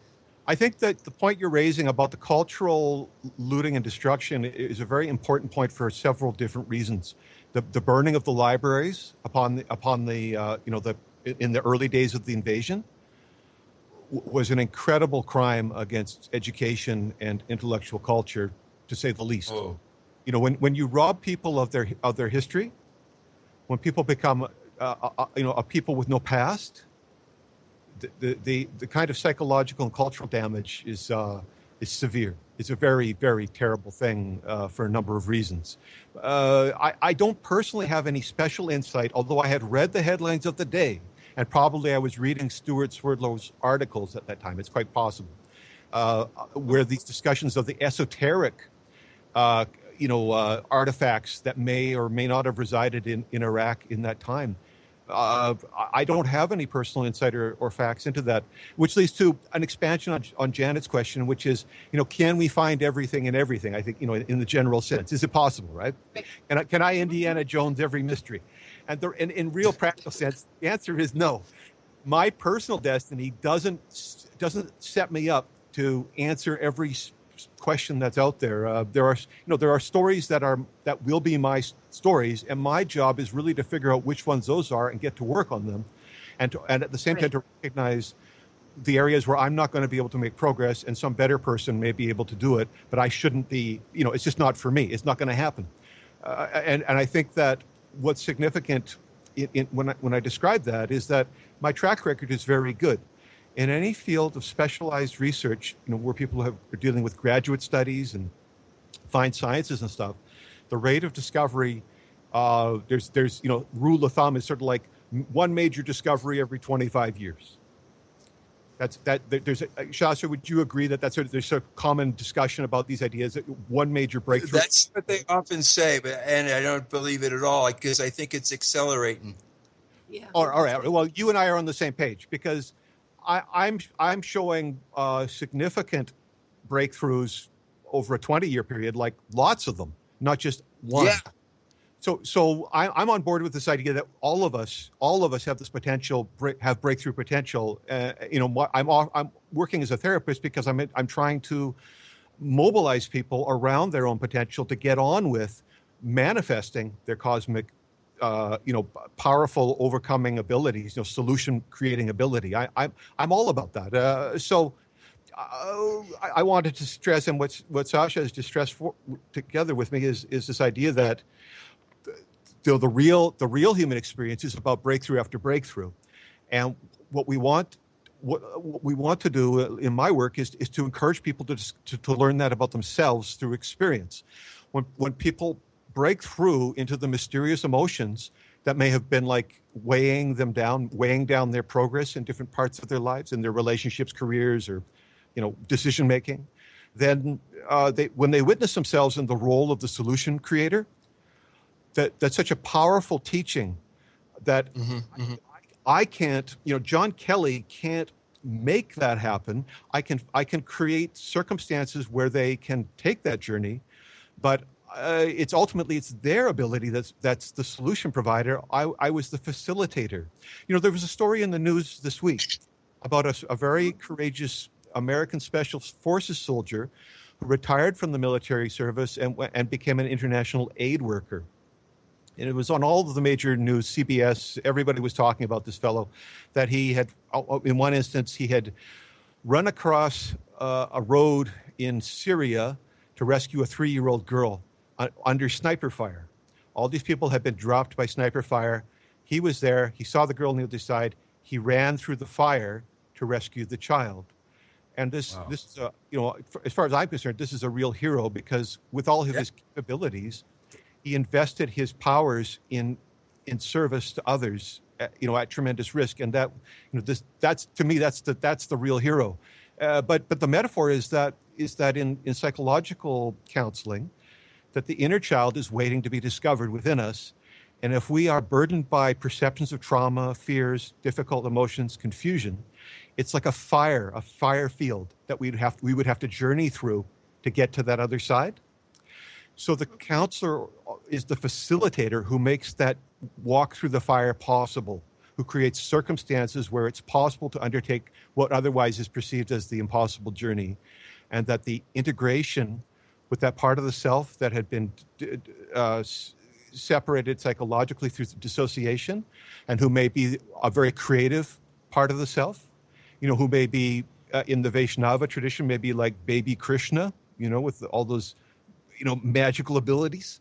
I think that the point you're raising about the cultural looting and destruction is a very important point for several different reasons. The burning of the libraries in the early days of the invasion was an incredible crime against education and intellectual culture, to say the least. Oh. When you rob people of their history, when people become a people with no past, the kind of psychological and cultural damage is severe. It's a very, very terrible thing for a number of reasons. I don't personally have any special insight, although I had read the headlines of the day, and probably I was reading Stuart Swerdlow's articles at that time. It's quite possible, where these discussions of the esoteric, artifacts that may or may not have resided in Iraq in that time. I don't have any personal insight or facts into that, which leads to an expansion on Janet's question, which is, can we find everything in everything? I think, in the general sense, is it possible, right? Can I Indiana Jones every mystery? And in real practical sense, the answer is no. My personal destiny doesn't set me up to answer every question that's out there. There are stories that will be my stories, and my job is really to figure out which ones those are and get to work on them, and at the same time to recognize the areas where I'm not going to be able to make progress, and some better person may be able to do it, but I shouldn't be. It's just not for me. It's not going to happen. And I think that what's significant when I describe that is that my track record is very good. In any field of specialized research, where people are dealing with graduate studies and fine sciences and stuff, the rate of discovery, there's rule of thumb is sort of like one major discovery every 25 years. Sasha, would you agree that there's a common discussion about these ideas, that one major breakthrough? That's what they often say, and I don't believe it at all, because I think it's accelerating. Yeah. All right. Well, you and I are on the same page, because I'm showing significant breakthroughs over a 20-year period, like lots of them, not just one. Yeah. So I'm on board with this idea that all of us have this potential, have breakthrough potential. I'm working as a therapist because I'm trying to mobilize people around their own potential to get on with manifesting their cosmic, powerful overcoming abilities, solution creating ability. I'm all about that. I wanted to stress, and what Sasha has just stressed together with me is this idea that the real human experience is about breakthrough after breakthrough, and what we want to do in my work is to encourage people to learn that about themselves through experience. When people break through into the mysterious emotions that may have been like weighing down their progress in different parts of their lives, in their relationships, careers, or decision making, then when they witness themselves in the role of the solution creator, that's such a powerful teaching that I can't, Jon Kelly can't make that happen. I can create circumstances where they can take that journey, but it's their ability that's the solution provider. I was the facilitator. There was a story in the news this week about a very courageous American Special Forces soldier who retired from the military service and became an international aid worker. And it was on all of the major news, CBS, everybody was talking about this fellow, that he had, in one instance, he had run across a road in Syria to rescue a 3-year-old girl under sniper fire. All these people had been dropped by sniper fire. He was there. He saw the girl on the other side. He ran through the fire to rescue the child. And this is, as far as I'm concerned, this is a real hero, because with all of his capabilities, he invested his powers in service to others, at tremendous risk. And that's to me, that's the real hero. But the metaphor is that in psychological counseling, that the inner child is waiting to be discovered within us. And if we are burdened by perceptions of trauma, fears, difficult emotions, confusion, it's like a fire field that we would have to journey through to get to that other side. So the counselor is the facilitator who makes that walk through the fire possible, who creates circumstances where it's possible to undertake what otherwise is perceived as the impossible journey, and that the integration with that part of the self that had been separated psychologically through dissociation, and who may be a very creative part of the self, who may be in the Vaishnava tradition, maybe like baby Krishna, with all those, magical abilities.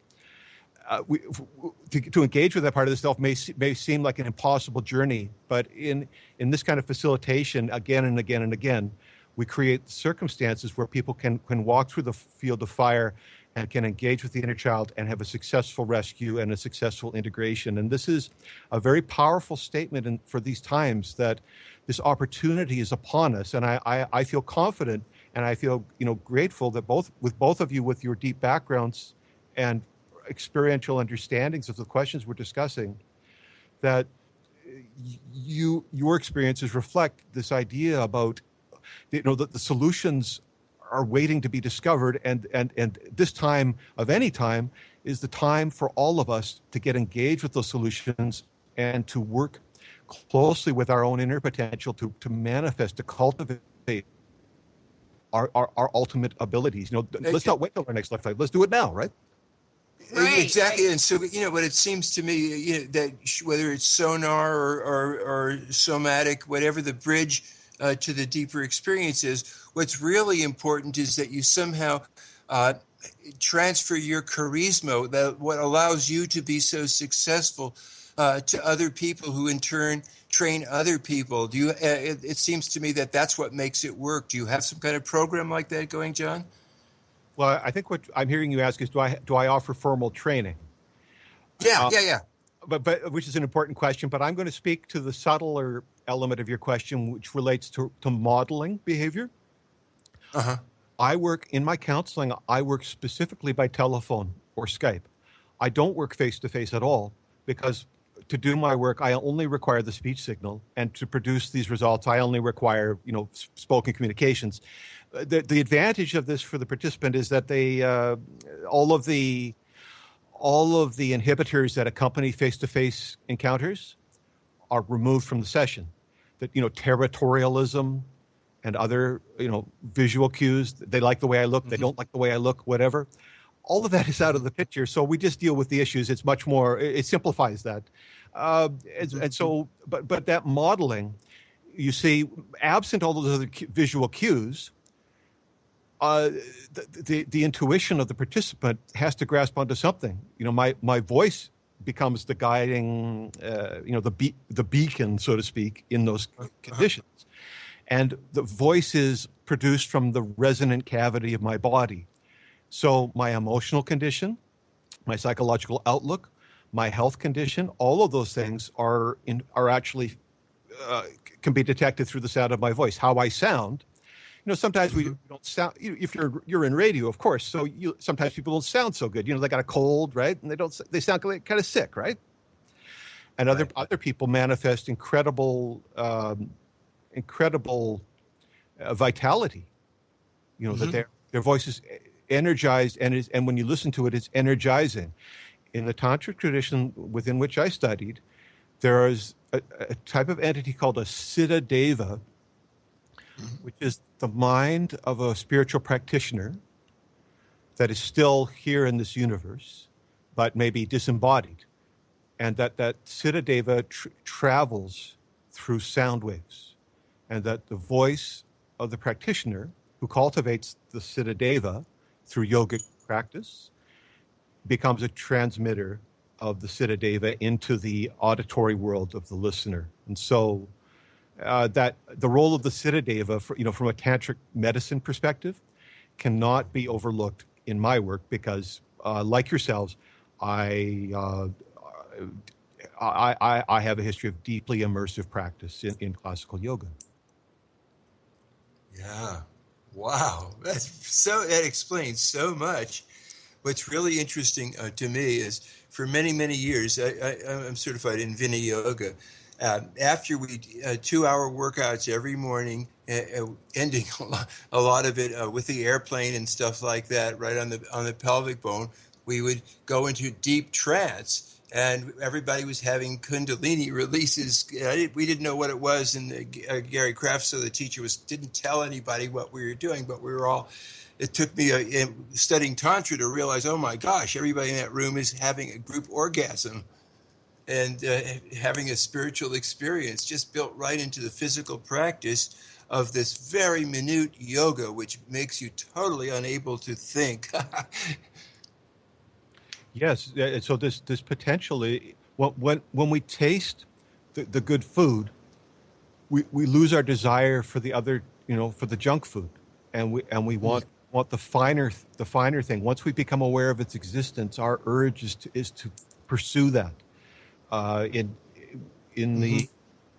To engage with that part of the self may seem like an impossible journey, but in this kind of facilitation, again and again and again, we create circumstances where people can walk through the field of fire and can engage with the inner child and have a successful rescue and a successful integration. And this is a very powerful statement for these times, that this opportunity is upon us. And I feel confident, and I feel grateful that both of you, with your deep backgrounds and experiential understandings of the questions we're discussing, that your experiences reflect this idea about, that the solutions are waiting to be discovered, and this time of any time is the time for all of us to get engaged with those solutions and to work closely with our own inner potential to manifest, to cultivate our ultimate abilities. Let's not wait till our next lifetime. Let's do it now, right? Right. Exactly. And so, but it seems to me that whether it's sonar or somatic, whatever the bridge to the deeper experience is, what's really important is that you somehow transfer your charisma, that what allows you to be so successful to other people, who in turn train other people. Do you? It seems to me that that's what makes it work. Do you have some kind of program like that going, Jon? Well, I think what I'm hearing you ask is, do I offer formal training? Yeah. But which is an important question. But I'm going to speak to the subtler element of your question, which relates to modeling behavior. I work in my counseling. I work specifically by telephone or Skype. I don't work face to face at all, because to do my work, I only require the speech signal, and to produce these results, I only require spoken communications. The advantage of this for the participant is that they all of the inhibitors that accompany face-to-face encounters are removed from the session. That territorialism and other visual cues. They like the way I look. They don't like the way I look. Whatever. All of that is out of the picture. So we just deal with the issues. It's much more. It simplifies that. And so, but that modeling, you see, absent all those other visual cues, the intuition of the participant has to grasp onto something. My voice becomes the guiding, the beacon, so to speak, in those conditions. And the voice is produced from the resonant cavity of my body. So my emotional condition, my psychological outlook, my health condition, all of those things are actually can be detected through the sound of my voice. How I sound. Sometimes we don't sound. If you're in radio, of course. So sometimes people don't sound so good. They got a cold, right? And they sound kind of sick, right? And other people manifest incredible vitality. That their voice is energized, and when you listen to it, it's energizing. In the tantric tradition within which I studied, there is a type of entity called a siddha deva, which is the mind of a spiritual practitioner that is still here in this universe, but maybe disembodied. And that siddha deva travels through sound waves. And that the voice of the practitioner who cultivates the siddha deva through yogic practice becomes a transmitter of the siddha deva into the auditory world of the listener. And so that the role of the siddha deva, from a tantric medicine perspective, cannot be overlooked in my work, because, like yourselves, I have a history of deeply immersive practice in classical yoga. Yeah, wow, that explains so much. What's really interesting to me is, for many, many years, I'm certified in Vina Yoga. After we 2-hour workouts every morning, ending a lot of it with the airplane and stuff like that, right on the pelvic bone, we would go into deep trance. And everybody was having Kundalini releases. We didn't know what it was, and Gary Kraftso, the teacher, didn't tell anybody what we were doing, but we were all. It took me studying Tantra to realize, oh my gosh, everybody in that room is having a group orgasm and having a spiritual experience just built right into the physical practice of this very minute yoga, which makes you totally unable to think. Yes, so this potentially, when we taste the good food, we lose our desire for the other, for the junk food, and we want the finer thing. Once we become aware of its existence, our urge is to pursue that. In the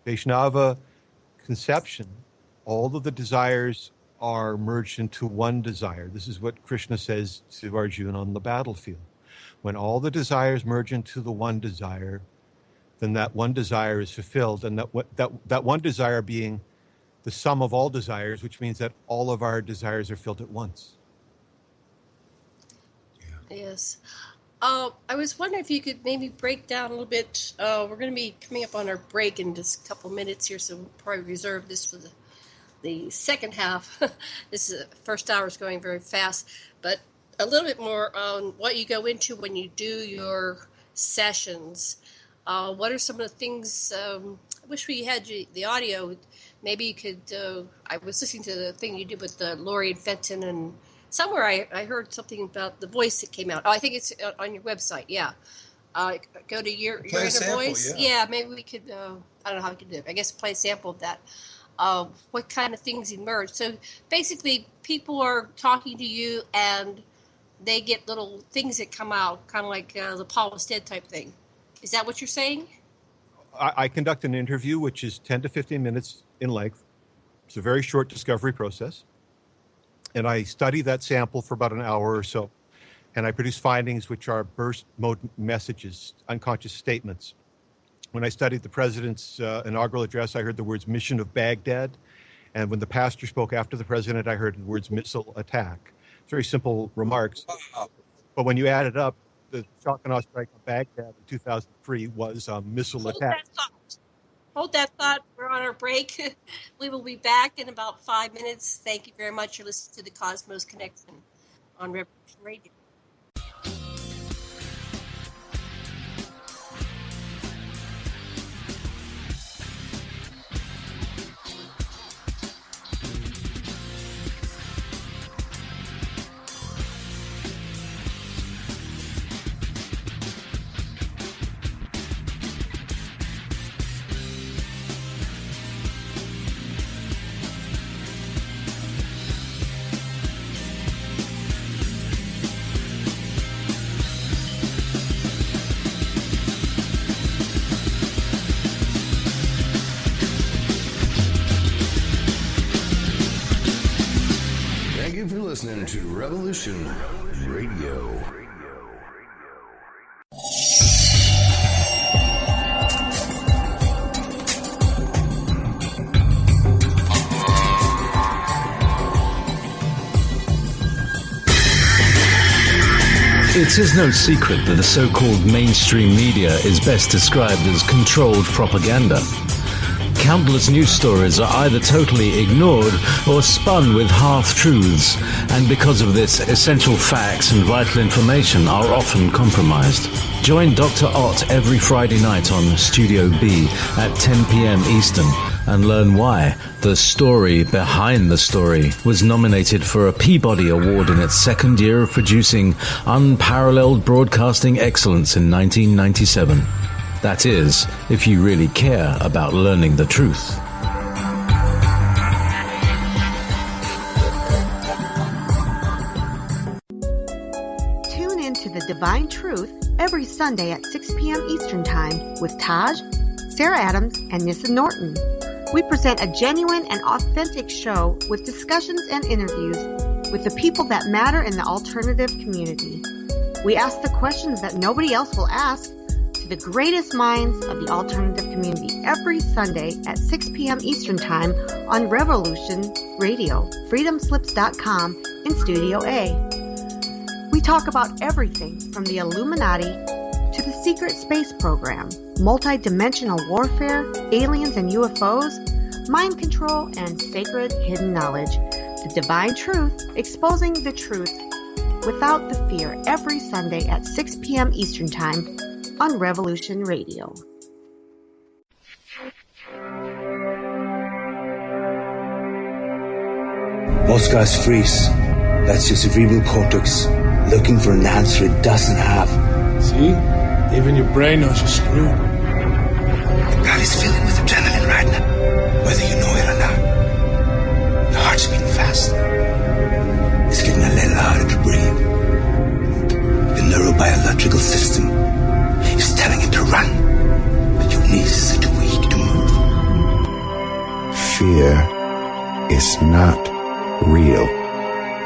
Vaishnava conception, all of the desires are merged into one desire. This is what Krishna says to Arjuna on the battlefield. When all the desires merge into the one desire, then that one desire is fulfilled, and that one desire being the sum of all desires, which means that all of our desires are filled at once. Yes. I was wondering if you could maybe break down a little bit. We're going to be coming up on our break in just a couple minutes here, so we'll probably reserve this for the second half. This is the first hour is going very fast, but a little bit more on what you go into when you do your sessions. What are some of the things? I wish we had the audio. Maybe you could. I was listening to the thing you did with Lori and Fenton, and somewhere I heard something about the voice that came out. Oh, I think it's on your website. Yeah. Go to your inner voice. Yeah, maybe we could. I don't know how we could do it. I guess play a sample of that. What kind of things emerge? So basically, people are talking to you, and they get little things that come out, kind of like the Paul Stead type thing. Is that what you're saying? I conduct an interview, which is 10 to 15 minutes in length. It's a very short discovery process. And I study that sample for about an hour or so. And I produce findings which are burst mode messages, unconscious statements. When I studied the president's inaugural address, I heard the words mission of Baghdad. And when the pastor spoke after the president, I heard the words missile attack. It's very simple remarks. But when you add it up, the shock and awe strike of Baghdad in 2003 was a missile attack. Hold that thought. We're on our break. We will be back in about 5 minutes. Thank you very much. You're listening to the Cosmos Connection on Revolution Radio. Listening to Revolution Radio. It is no secret that the so-called mainstream media is best described as controlled propaganda. Countless news stories are either totally ignored or spun with half-truths, and because of this, essential facts and vital information are often compromised. Join Dr. Ott every Friday night on Studio B at 10 p.m. Eastern and learn why The Story Behind the Story was nominated for a Peabody Award in its second year of producing unparalleled broadcasting excellence in 1997. That is, if you really care about learning the truth. Tune in to The Divine Truth every Sunday at 6 p.m. Eastern Time with Taj, Sarah Adams, and Nissa Norton. We present a genuine and authentic show with discussions and interviews with the people that matter in the alternative community. We ask the questions that nobody else will ask to the greatest minds of the alternative community every Sunday at 6 p.m. Eastern Time on Revolution Radio, freedomslips.com in Studio A. We talk about everything from the Illuminati to the secret space program, multi-dimensional warfare, aliens and UFOs, mind control, and sacred hidden knowledge. The Divine Truth, exposing the truth without the fear, every Sunday at 6 p.m. Eastern Time on Revolution Radio. Most guys freeze. That's your cerebral cortex looking for an answer it doesn't have. See? Even your brain knows you're screwed. The body's filling with adrenaline right now, whether you know it or not. Your heart's beating fast. It's getting a little harder to breathe. The neurobiological system is telling it to run, but your knees are too weak to move. Fear is not real.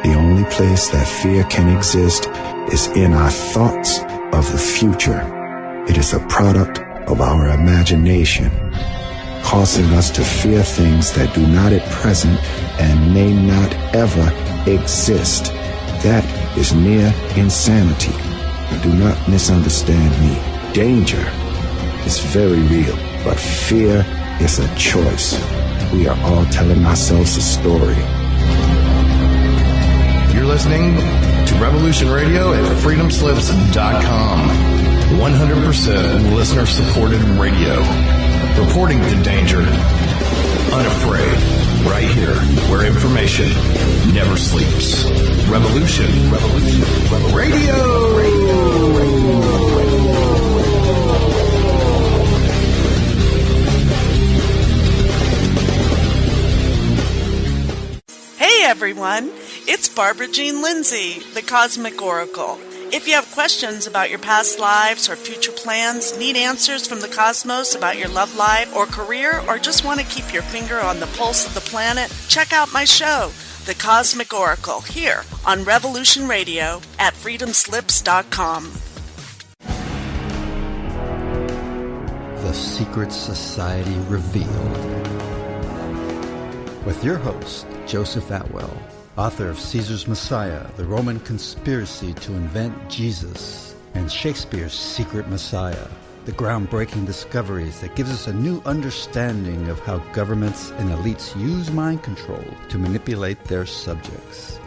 The only place that fear can exist is in our thoughts of the future. It is a product of our imagination, causing us to fear things that do not at present and may not ever exist. That is near insanity. Do not misunderstand me. Danger is very real, but fear is a choice. We are all telling ourselves a story. You're listening to Revolution Radio at freedomslips.com. 100% listener-supported radio. Reporting to danger, unafraid. Right here, where information never sleeps. Revolution Radio. Hey everyone, it's Barbara Jean Lindsay, the Cosmic Oracle. If you have questions about your past lives or future plans, need answers from the cosmos about your love life or career, or just want to keep your finger on the pulse of the planet, check out my show, The Cosmic Oracle, here on Revolution Radio at freedomslips.com. The Secret Society Revealed. With your host, Joseph Atwell, author of Caesar's Messiah, The Roman Conspiracy to Invent Jesus, and Shakespeare's Secret Messiah, the groundbreaking discoveries that gives us a new understanding of how governments and elites use mind control to manipulate their subjects.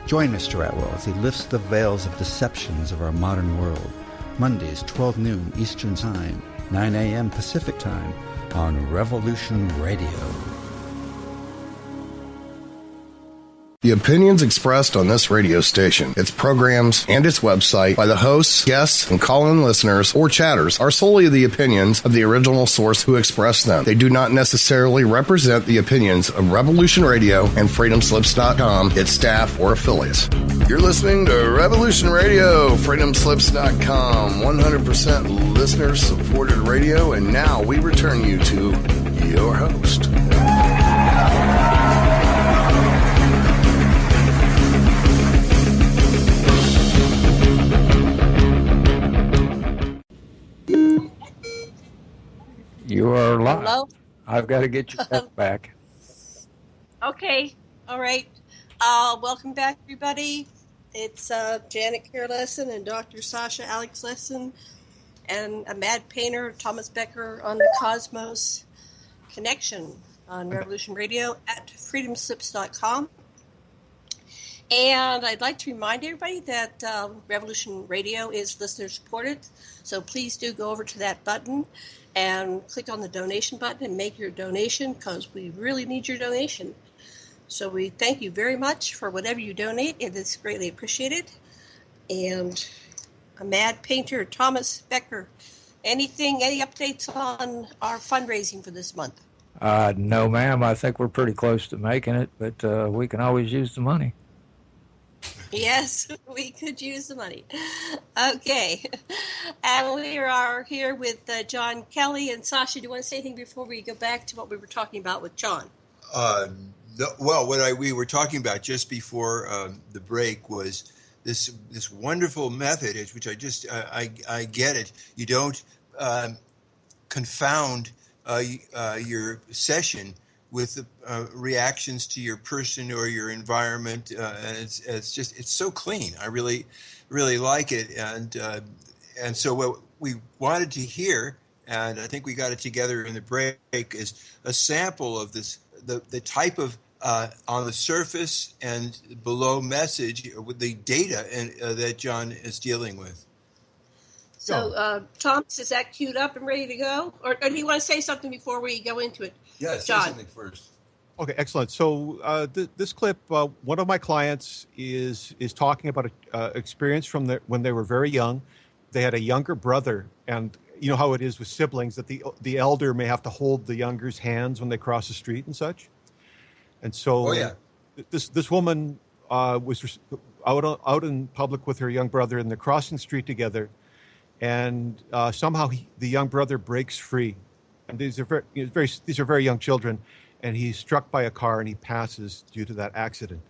Join Mr. Atwell as he lifts the veils of deceptions of our modern world. Mondays, 12 noon Eastern Time, 9 a.m. Pacific Time on Revolution Radio. The opinions expressed on this radio station, its programs, and its website by the hosts, guests, and call-in listeners or chatters are solely the opinions of the original source who expressed them. They do not necessarily represent the opinions of Revolution Radio and freedomslips.com, its staff, or affiliates. You're listening to Revolution Radio, freedomslips.com, 100% listener-supported radio, and now we return you to your host. You are live. Hello? I've got to get you back. Okay. All right. Welcome back, everybody. It's Janet Kerr Lessin and Dr. Sasha Alex Lessin and a mad painter, Thomas Becker, on the Cosmos Connection on Revolution Radio at freedomslips.com. And I'd like to remind everybody that Revolution Radio is listener-supported, so please do go over to that button and click on the donation button and make your donation, because we really need your donation. So we thank you very much for whatever you donate. It is greatly appreciated. And a mad painter, Thomas Becker, any updates on our fundraising for this month? No, ma'am. I think we're pretty close to making it, but we can always use the money. Yes, we could use the money. Okay. And we are here with Jon Kelly. And Sasha, do you want to say anything before we go back to what we were talking about with Jon? Well, what we were talking about just before the break was this wonderful method, which I get it. You don't confound your session with the reactions to your person or your environment, and it's so clean. I really like it, and so what we wanted to hear, and I think we got it together in the break, is a sample of this, the type of on the surface and below message with the data that Jon is dealing with. So, Thomas, is that queued up and ready to go? Or do you want to say something before we go into it? Yes, Jon. say something first. Okay, excellent. So this clip, one of my clients is talking about an experience from when they were very young. They had a younger brother, and you know how it is with siblings, that the elder may have to hold the younger's hands when they cross the street and such. And so this woman was out in public with her young brother, and they're crossing the street together. And somehow the young brother breaks free, and these are very young children, and he's struck by a car and he passes due to that accident.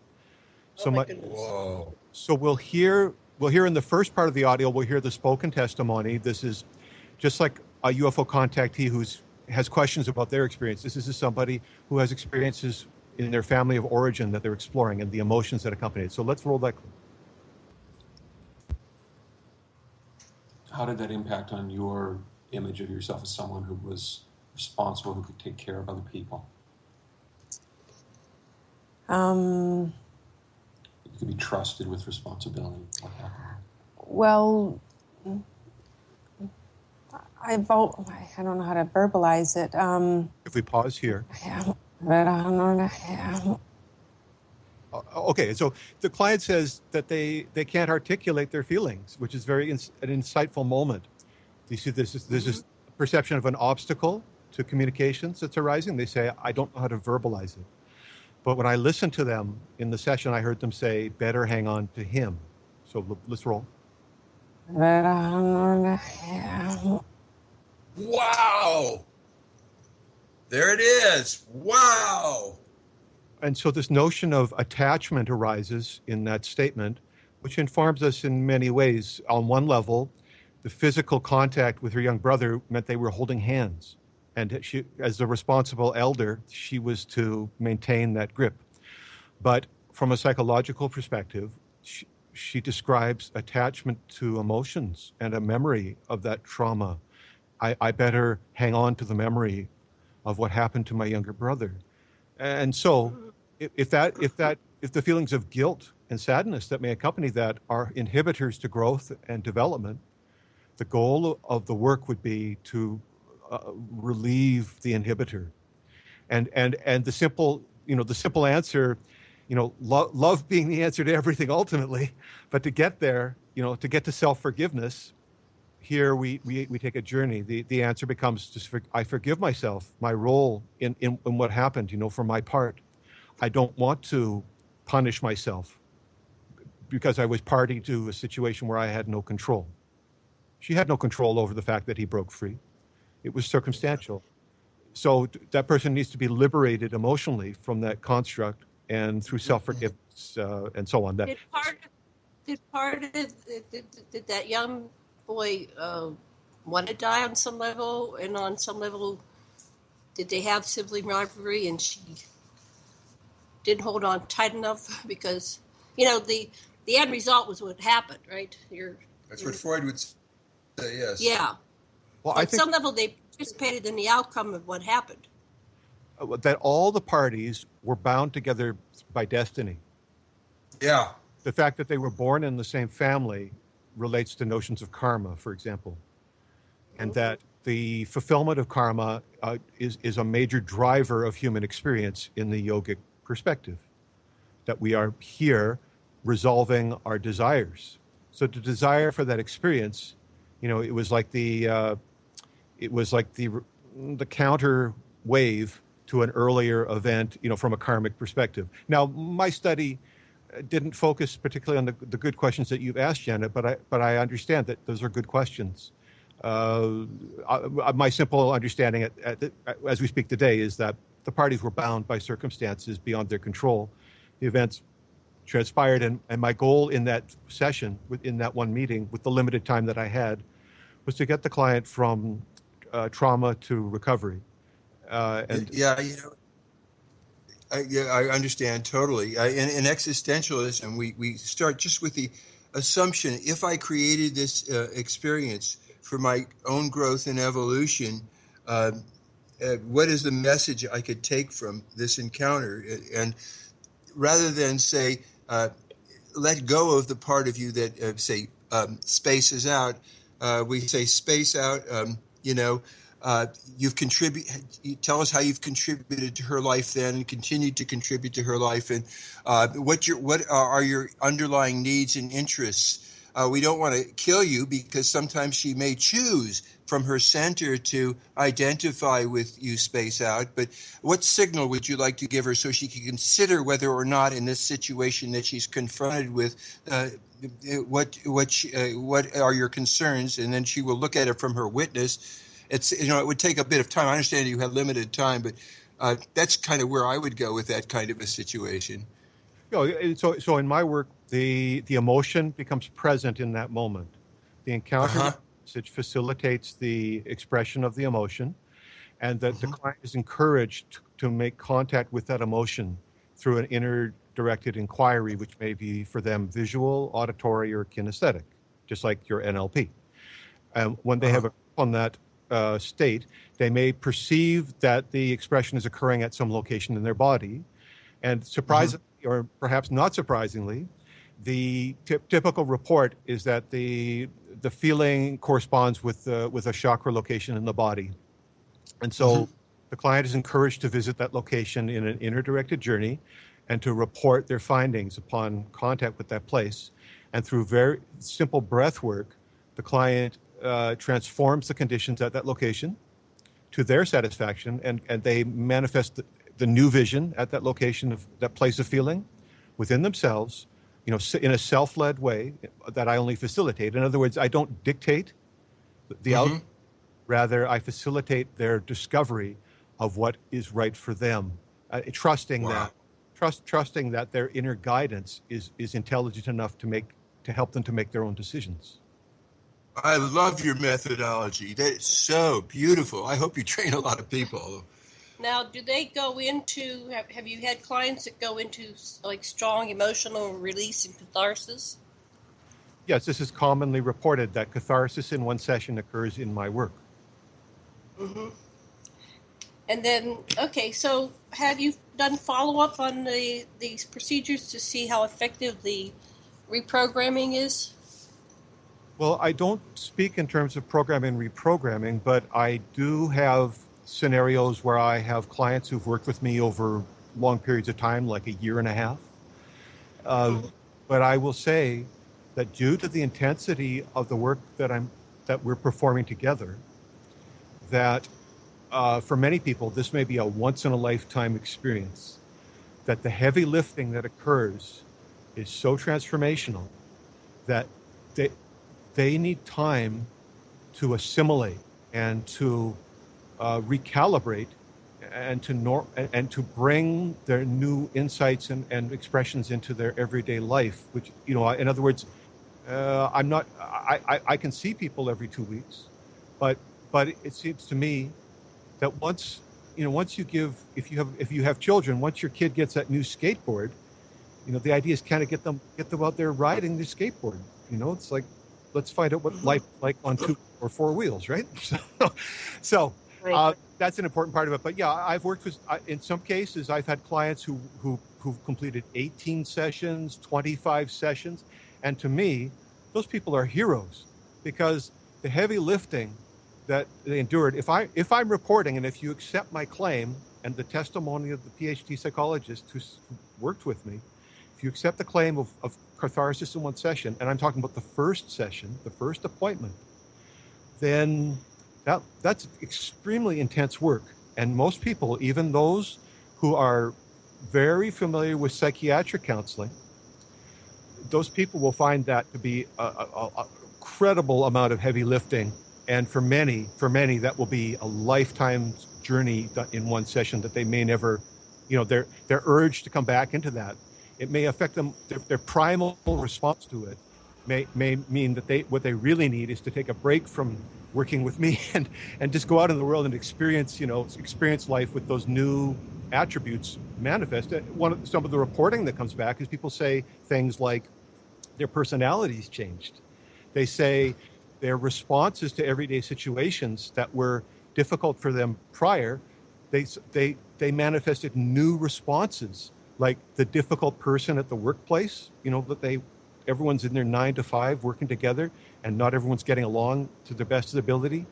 So Whoa! So we'll hear in the first part of the audio, we'll hear the spoken testimony. This is just like a UFO contactee has questions about their experience. This is somebody who has experiences in their family of origin that they're exploring and the emotions that accompany it. So let's roll that clip. How did that impact on your image of yourself as someone who was responsible, who could take care of other people? You could be trusted with responsibility. What happened? Well, I don't know how to verbalize it. If we pause here. Okay, so the client says that they can't articulate their feelings, which is an insightful moment. You see, there's this perception of an obstacle to communications that's arising. They say, I don't know how to verbalize it. But when I listened to them in the session, I heard them say, better hang on to him. So let's roll. Wow! There it is. Wow! And so this notion of attachment arises in that statement, which informs us in many ways. On one level, the physical contact with her young brother meant they were holding hands. And she, as the responsible elder, she was to maintain that grip. But from a psychological perspective, she describes attachment to emotions and a memory of that trauma. I better hang on to the memory of what happened to my younger brother. And so if the feelings of guilt and sadness that may accompany that are inhibitors to growth and development, the goal of the work would be to relieve the inhibitor. And the simple answer, love being the answer to everything ultimately, but to get there, to get to self-forgiveness, here we take a journey. The answer becomes I forgive myself, my role in what happened, for my part. I don't want to punish myself because I was party to a situation where I had no control. She had no control over the fact that he broke free. It was circumstantial. So that person needs to be liberated emotionally from that construct and through self-forgiveness and so on. Did that young boy want to die on some level, and on some level did they have sibling rivalry and she didn't hold on tight enough? Because the end result was what happened, right? That's what Freud would say, yes. Yeah. Well, so at some level they participated in the outcome of what happened. That all the parties were bound together by destiny. Yeah. The fact that they were born in the same family relates to notions of karma, for example, and that the fulfillment of karma is a major driver of human experience in the yogic perspective, that we are here resolving our desires. So the desire for that experience, it was like the counter wave to an earlier event, from a karmic perspective. Now, my study didn't focus particularly on the good questions that you've asked, Janet, but I understand that those are good questions. My simple understanding as we speak today is that the parties were bound by circumstances beyond their control. The events transpired, and my goal in that session, in that one meeting, with the limited time that I had, was to get the client from trauma to recovery. I understand totally. In existentialism, we start just with the assumption, if I created this experience for my own growth and evolution, what is the message I could take from this encounter? And rather than say, let go of the part of you that, spaces out, we say space out, you've contributed. Tell us how you've contributed to her life then, and continued to contribute to her life, and what are your underlying needs and interests. We don't want to kill you because sometimes she may choose from her center to identify with you, space out. But what signal would you like to give her so she can consider whether or not in this situation that she's confronted with, what are your concerns, and then she will look at it from her witness. It's it would take a bit of time. I understand you have limited time, but that's kind of where I would go with that kind of a situation. So in my work, the emotion becomes present in that moment. The encounter message facilitates the expression of the emotion, and that the client is encouraged to make contact with that emotion through an inner directed inquiry, which may be for them visual, auditory, or kinesthetic, just like your NLP. When they have a on that state, they may perceive that the expression is occurring at some location in their body, and surprisingly, or perhaps not surprisingly, the typical report is that the feeling corresponds with a chakra location in the body, and so the client is encouraged to visit that location in an inner directed journey, and to report their findings upon contact with that place. And through very simple breath work, the client transforms the conditions at that location to their satisfaction, and they manifest the new vision at that location, of that place of feeling within themselves, in a self-led way that I only facilitate. In other words, I don't dictate the outcome. Rather, I facilitate their discovery of what is right for them, trusting that their inner guidance is intelligent enough to help them to make their own decisions. I love your methodology. That's so beautiful. I hope you train a lot of people. Now, do they go into, have you had clients that go into like strong emotional release and catharsis? Yes, this is commonly reported that catharsis in one session occurs in my work. And then, okay, so have you done follow-up on these procedures to see how effective the reprogramming is? Well, I don't speak in terms of programming and reprogramming, but I do have scenarios where I have clients who've worked with me over long periods of time, like a year and a half. But I will say that due to the intensity of the work that we're performing together, that for many people, this may be a once-in-a-lifetime experience, that the heavy lifting that occurs is so transformational that they need time to assimilate and to recalibrate and to bring their new insights and expressions into their everyday life, which, in other words, I can see people every 2 weeks, but it seems to me that once you give, if you have children, once your kid gets that new skateboard, the idea is kind of get them out there riding the skateboard. It's like, let's find out what life is like on 2 or 4 wheels, right? So that's an important part of it. But yeah, I've worked with, in some cases, I've had clients who've completed 18 sessions, 25 sessions, and to me, those people are heroes, because the heavy lifting that they endured, if I'm reporting, and if you accept my claim and the testimony of the PhD psychologist who worked with me, if you accept the claim of catharsis in one session, and I'm talking about the first session, the first appointment, then that's extremely intense work. And most people, even those who are very familiar with psychiatric counseling, those people will find that to be a incredible amount of heavy lifting. And for many, that will be a lifetime journey in one session that they may never, their urge to come back into that. It may affect them, their primal response to it may mean that what they really need is to take a break from working with me and just go out in the world and experience life with those new attributes manifest. Some of the reporting that comes back is people say things like their personalities changed. They say their responses to everyday situations that were difficult for them prior, they manifested new responses, like the difficult person at the workplace, that everyone's in their 9 to 5 working together and not everyone's getting along to their best of their ability.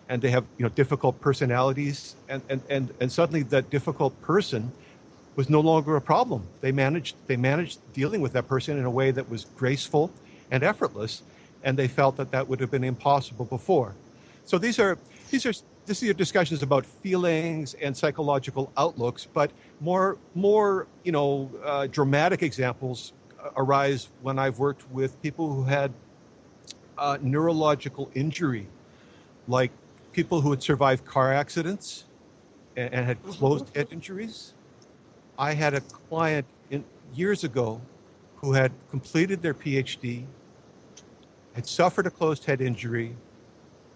And they have, difficult personalities, and suddenly that difficult person was no longer a problem. They managed dealing with that person in a way that was graceful and effortless, and they felt that would have been impossible before. So these are discussions about feelings and psychological outlooks, but more dramatic examples arise when I've worked with people who had neurological injury, like people who had survived car accidents and had closed head injuries. I had a client years ago who had completed their PhD, had suffered a closed head injury,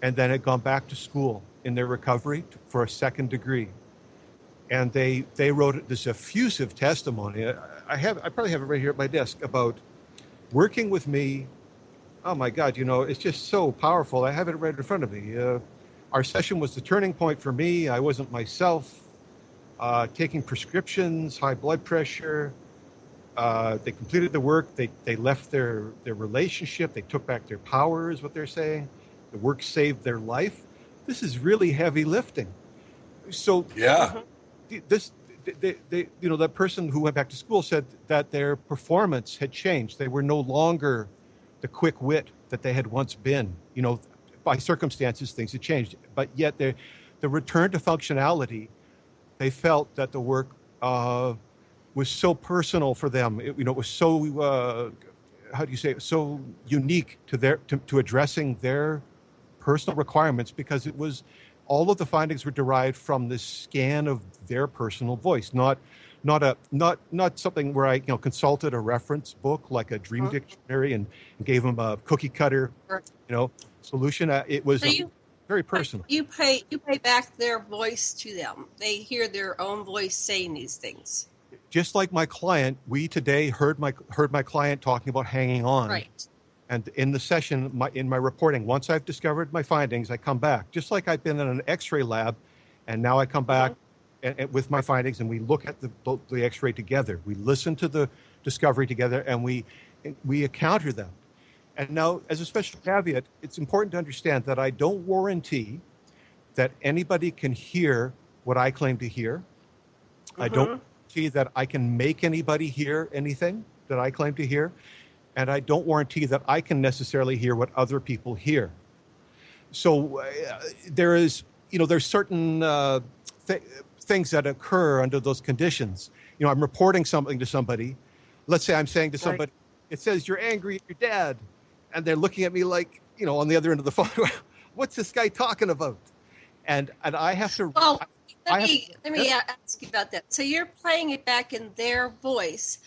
and then had gone back to school in their recovery for a second degree. And they wrote this effusive testimony. I probably have it right here at my desk about working with me. Oh my God, it's just so powerful. I have it right in front of me. Our session was the turning point for me. I wasn't myself. Taking prescriptions, high blood pressure. They completed the work. They left their relationship. They took back their power, is what they're saying. The work saved their life. This is really heavy lifting. So yeah, that person who went back to school said that their performance had changed. They were no longer the quick wit that they had once been. By circumstances, things had changed. But yet the return to functionality, they felt that the work was so personal for them. It was so, so unique to addressing their personal requirements, because it was, all of the findings were derived from this scan of their personal voice, not something where I consulted a reference book like a dream dictionary and gave them a cookie cutter solution. It was very personal. You pay back their voice to them. They hear their own voice saying these things. Just like my client, we today heard my client talking about hanging on. Right. And in the session, in my reporting, once I've discovered my findings, I come back. Just like I've been in an X-ray lab, and now I come back and with my findings, and we look at the X-ray together. We listen to the discovery together, and we encounter them. And now, as a special caveat, it's important to understand that I don't warranty that anybody can hear what I claim to hear. I don't guarantee that I can make anybody hear anything that I claim to hear. And I don't warranty that I can necessarily hear what other people hear. So there's certain things that occur under those conditions. I'm reporting something to somebody. Let's say I'm saying to somebody, it says, "You're angry at your dad." And they're looking at me like, on the other end of the phone, what's this guy talking about? And I have to... Well, let me ask you about that. So you're playing it back in their voice.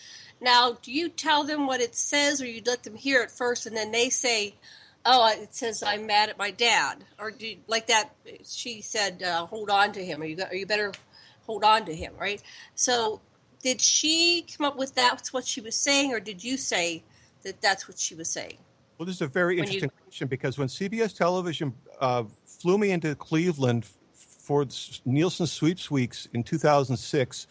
Now, do you tell them what it says, or you let them hear it first, and then they say, "Oh, it says I'm mad at my dad," or do you, like that? She said, "Hold on to him," or you better hold on to him, right? So, did she come up with that's what she was saying, or did you say that that's what she was saying? Well, this is a very interesting question, because when CBS Television flew me into Cleveland for Nielsen Sweeps Weeks in 2006,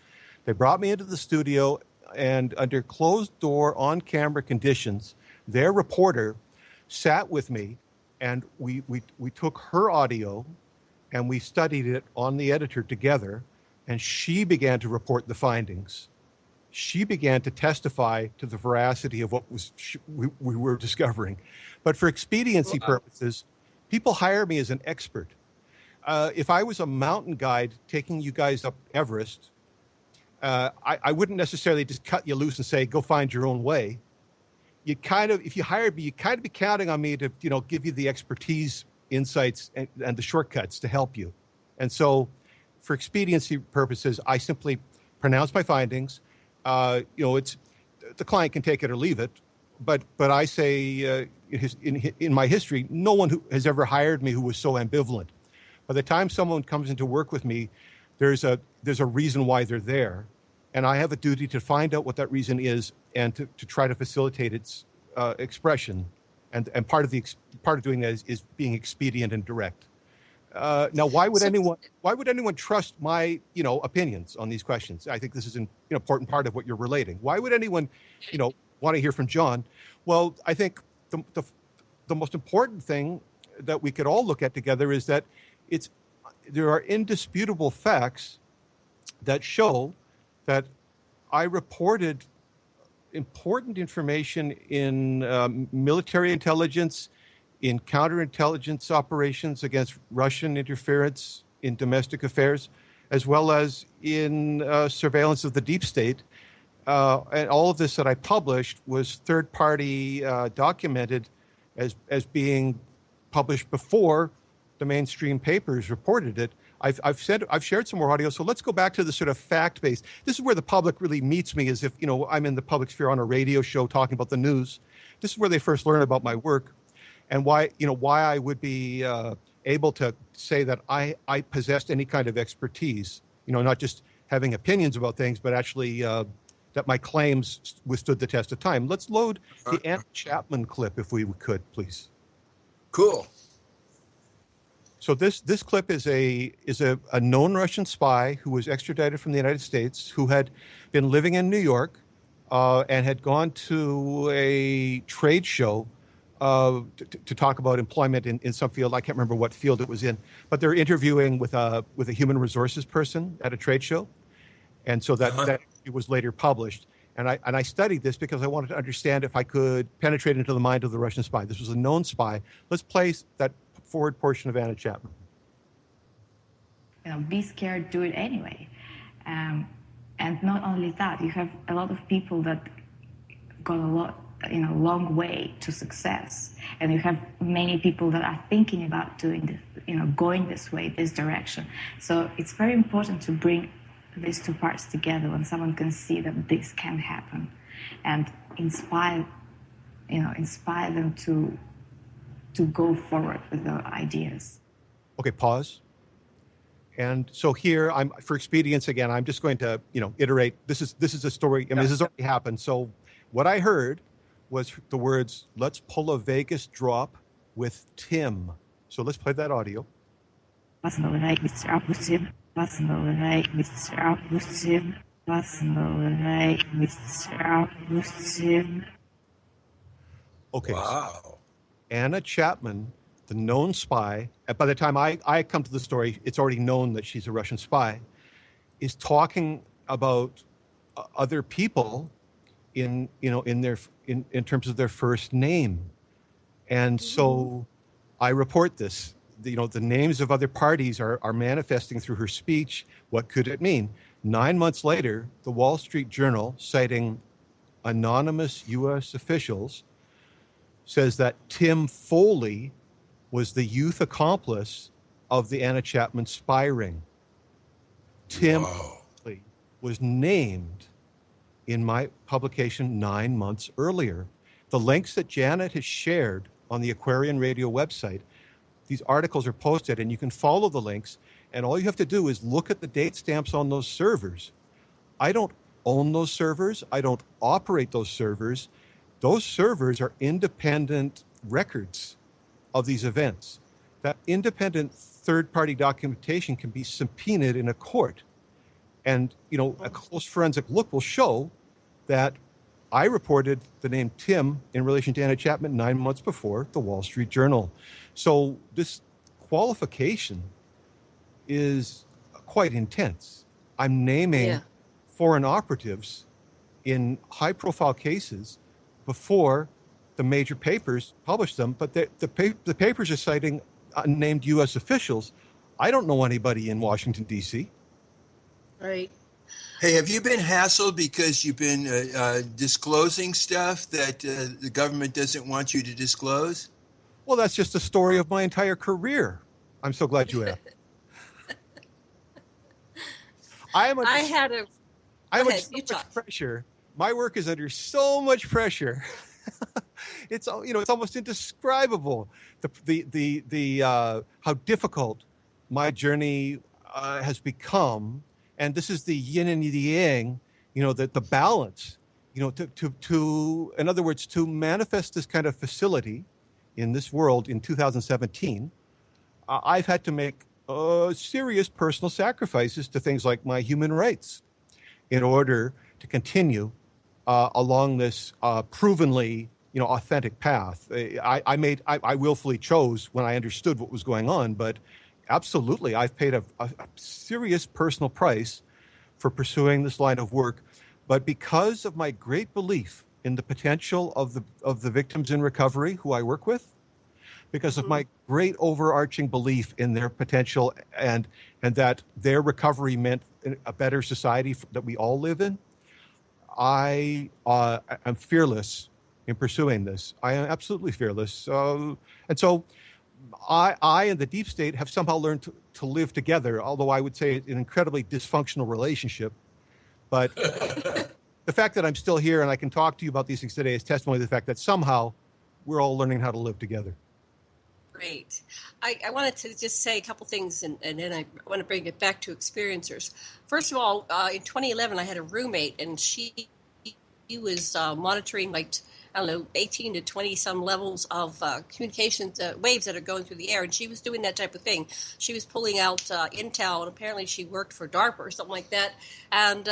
they brought me into the studio. And under closed-door, on-camera conditions, their reporter sat with me, and we took her audio, and we studied it on the editor together, and she began to report the findings. She began to testify to the veracity of what we were discovering. But for expediency purposes, people hire me as an expert. If I was a mountain guide taking you guys up Everest, I wouldn't necessarily just cut you loose and say, go find your own way. If you hired me, you'd kind of be counting on me to, give you the expertise, insights, and the shortcuts to help you. And so for expediency purposes, I simply pronounce my findings. It's the client can take it or leave it. But I say in my history, no one who has ever hired me who was so ambivalent. By the time someone comes into work with me, there's a reason why they're there, and I have a duty to find out what that reason is and to try to facilitate its expression. And part of doing that is being expedient and direct. Now, why would anyone trust my opinions on these questions? I think this is an important part of what you're relating. Why would anyone want to hear from Jon? Well, I think the most important thing that we could all look at together is that there are indisputable facts that show that I reported important information in military intelligence, in counterintelligence operations against Russian interference in domestic affairs, as well as in surveillance of the deep state. And all of this that I published was third-party documented as being published before the mainstream papers reported it. I've shared some more audio, so let's go back to the sort of fact-based. This is where the public really meets me, as if I'm in the public sphere on a radio show talking about the news. This is where they first learn about my work, and why I would be able to say that I possessed any kind of expertise, not just having opinions about things, but actually that my claims withstood the test of time. Let's load the Anna Chapman clip, if we could, please. Cool. So this clip is a known Russian spy who was extradited from the United States, who had been living in New York and had gone to a trade show to talk about employment in some field. I can't remember what field it was in, but they're interviewing with a human resources person at a trade show, and so that it was later published. And I studied this because I wanted to understand if I could penetrate into the mind of the Russian spy. This was a known spy. Let's play that forward portion of Anna Chapman. Be scared, do it anyway. And not only that, you have a lot of people that got a long way to success, and you have many people that are thinking about doing this, going this way, this direction. So it's very important to bring these two parts together when someone can see that this can happen, and inspire them to go forward with the ideas. Okay, pause. And so here, for expedience again, I'm just going to, iterate. This is a story. I mean, this has already happened. So what I heard was the words, "Let's pull a Vegas drop with Tim." So let's play that audio. Okay. Wow. Anna Chapman, the known spy, by the time I come to the story, it's already known that she's a Russian spy, is talking about other people in terms of their first name. And so I report this. The names of other parties are manifesting through her speech. What could it mean? 9 months later, the Wall Street Journal, citing anonymous U.S. officials, says that Tim Foley was the youth accomplice of the Anna Chapman spy ring. Tim Foley was named in my publication 9 months earlier. The links that Janet has shared on the Aquarian Radio website, these articles are posted, and you can follow the links, and all you have to do is look at the date stamps on those servers. I don't own those servers. I don't operate those servers. Those servers are independent records of these events. That independent third-party documentation can be subpoenaed in a court. And, a close forensic look will show that I reported the name Tim in relation to Anna Chapman 9 months before the Wall Street Journal. So this qualification is quite intense. I'm naming foreign operatives in high-profile cases before the major papers publish them, but the papers are citing unnamed U.S. officials. I don't know anybody in Washington, D.C. Right. Hey, have you been hassled because you've been disclosing stuff that the government doesn't want you to disclose? Well, that's just the story of my entire career. I'm so glad you asked. I'm under so much pressure. My work is under so much pressure. It's almost indescribable. How difficult my journey has become, and this is the yin and the yang. The balance. To in other words, to manifest this kind of facility in this world in 2017, I've had to make serious personal sacrifices to things like my human rights in order to continue along this provenly, authentic path. I willfully chose when I understood what was going on, but absolutely, I've paid a serious personal price for pursuing this line of work. But because of my great belief in the potential of the victims in recovery who I work with, because of my great overarching belief in their potential and that their recovery meant a better society that we all live in, I am fearless in pursuing this. I am absolutely fearless. And so I and the deep state have somehow learned to live together, although I would say an incredibly dysfunctional relationship. But the fact that I'm still here and I can talk to you about these things today is testimony to the fact that somehow we're all learning how to live together. Great. I wanted to just say a couple things, and then I want to bring it back to experiencers. First of all, in 2011, I had a roommate, and he was monitoring, like, I don't know, 18 to 20 some levels of communications waves that are going through the air, and she was doing that type of thing. She was pulling out intel, and apparently she worked for DARPA or something like that, and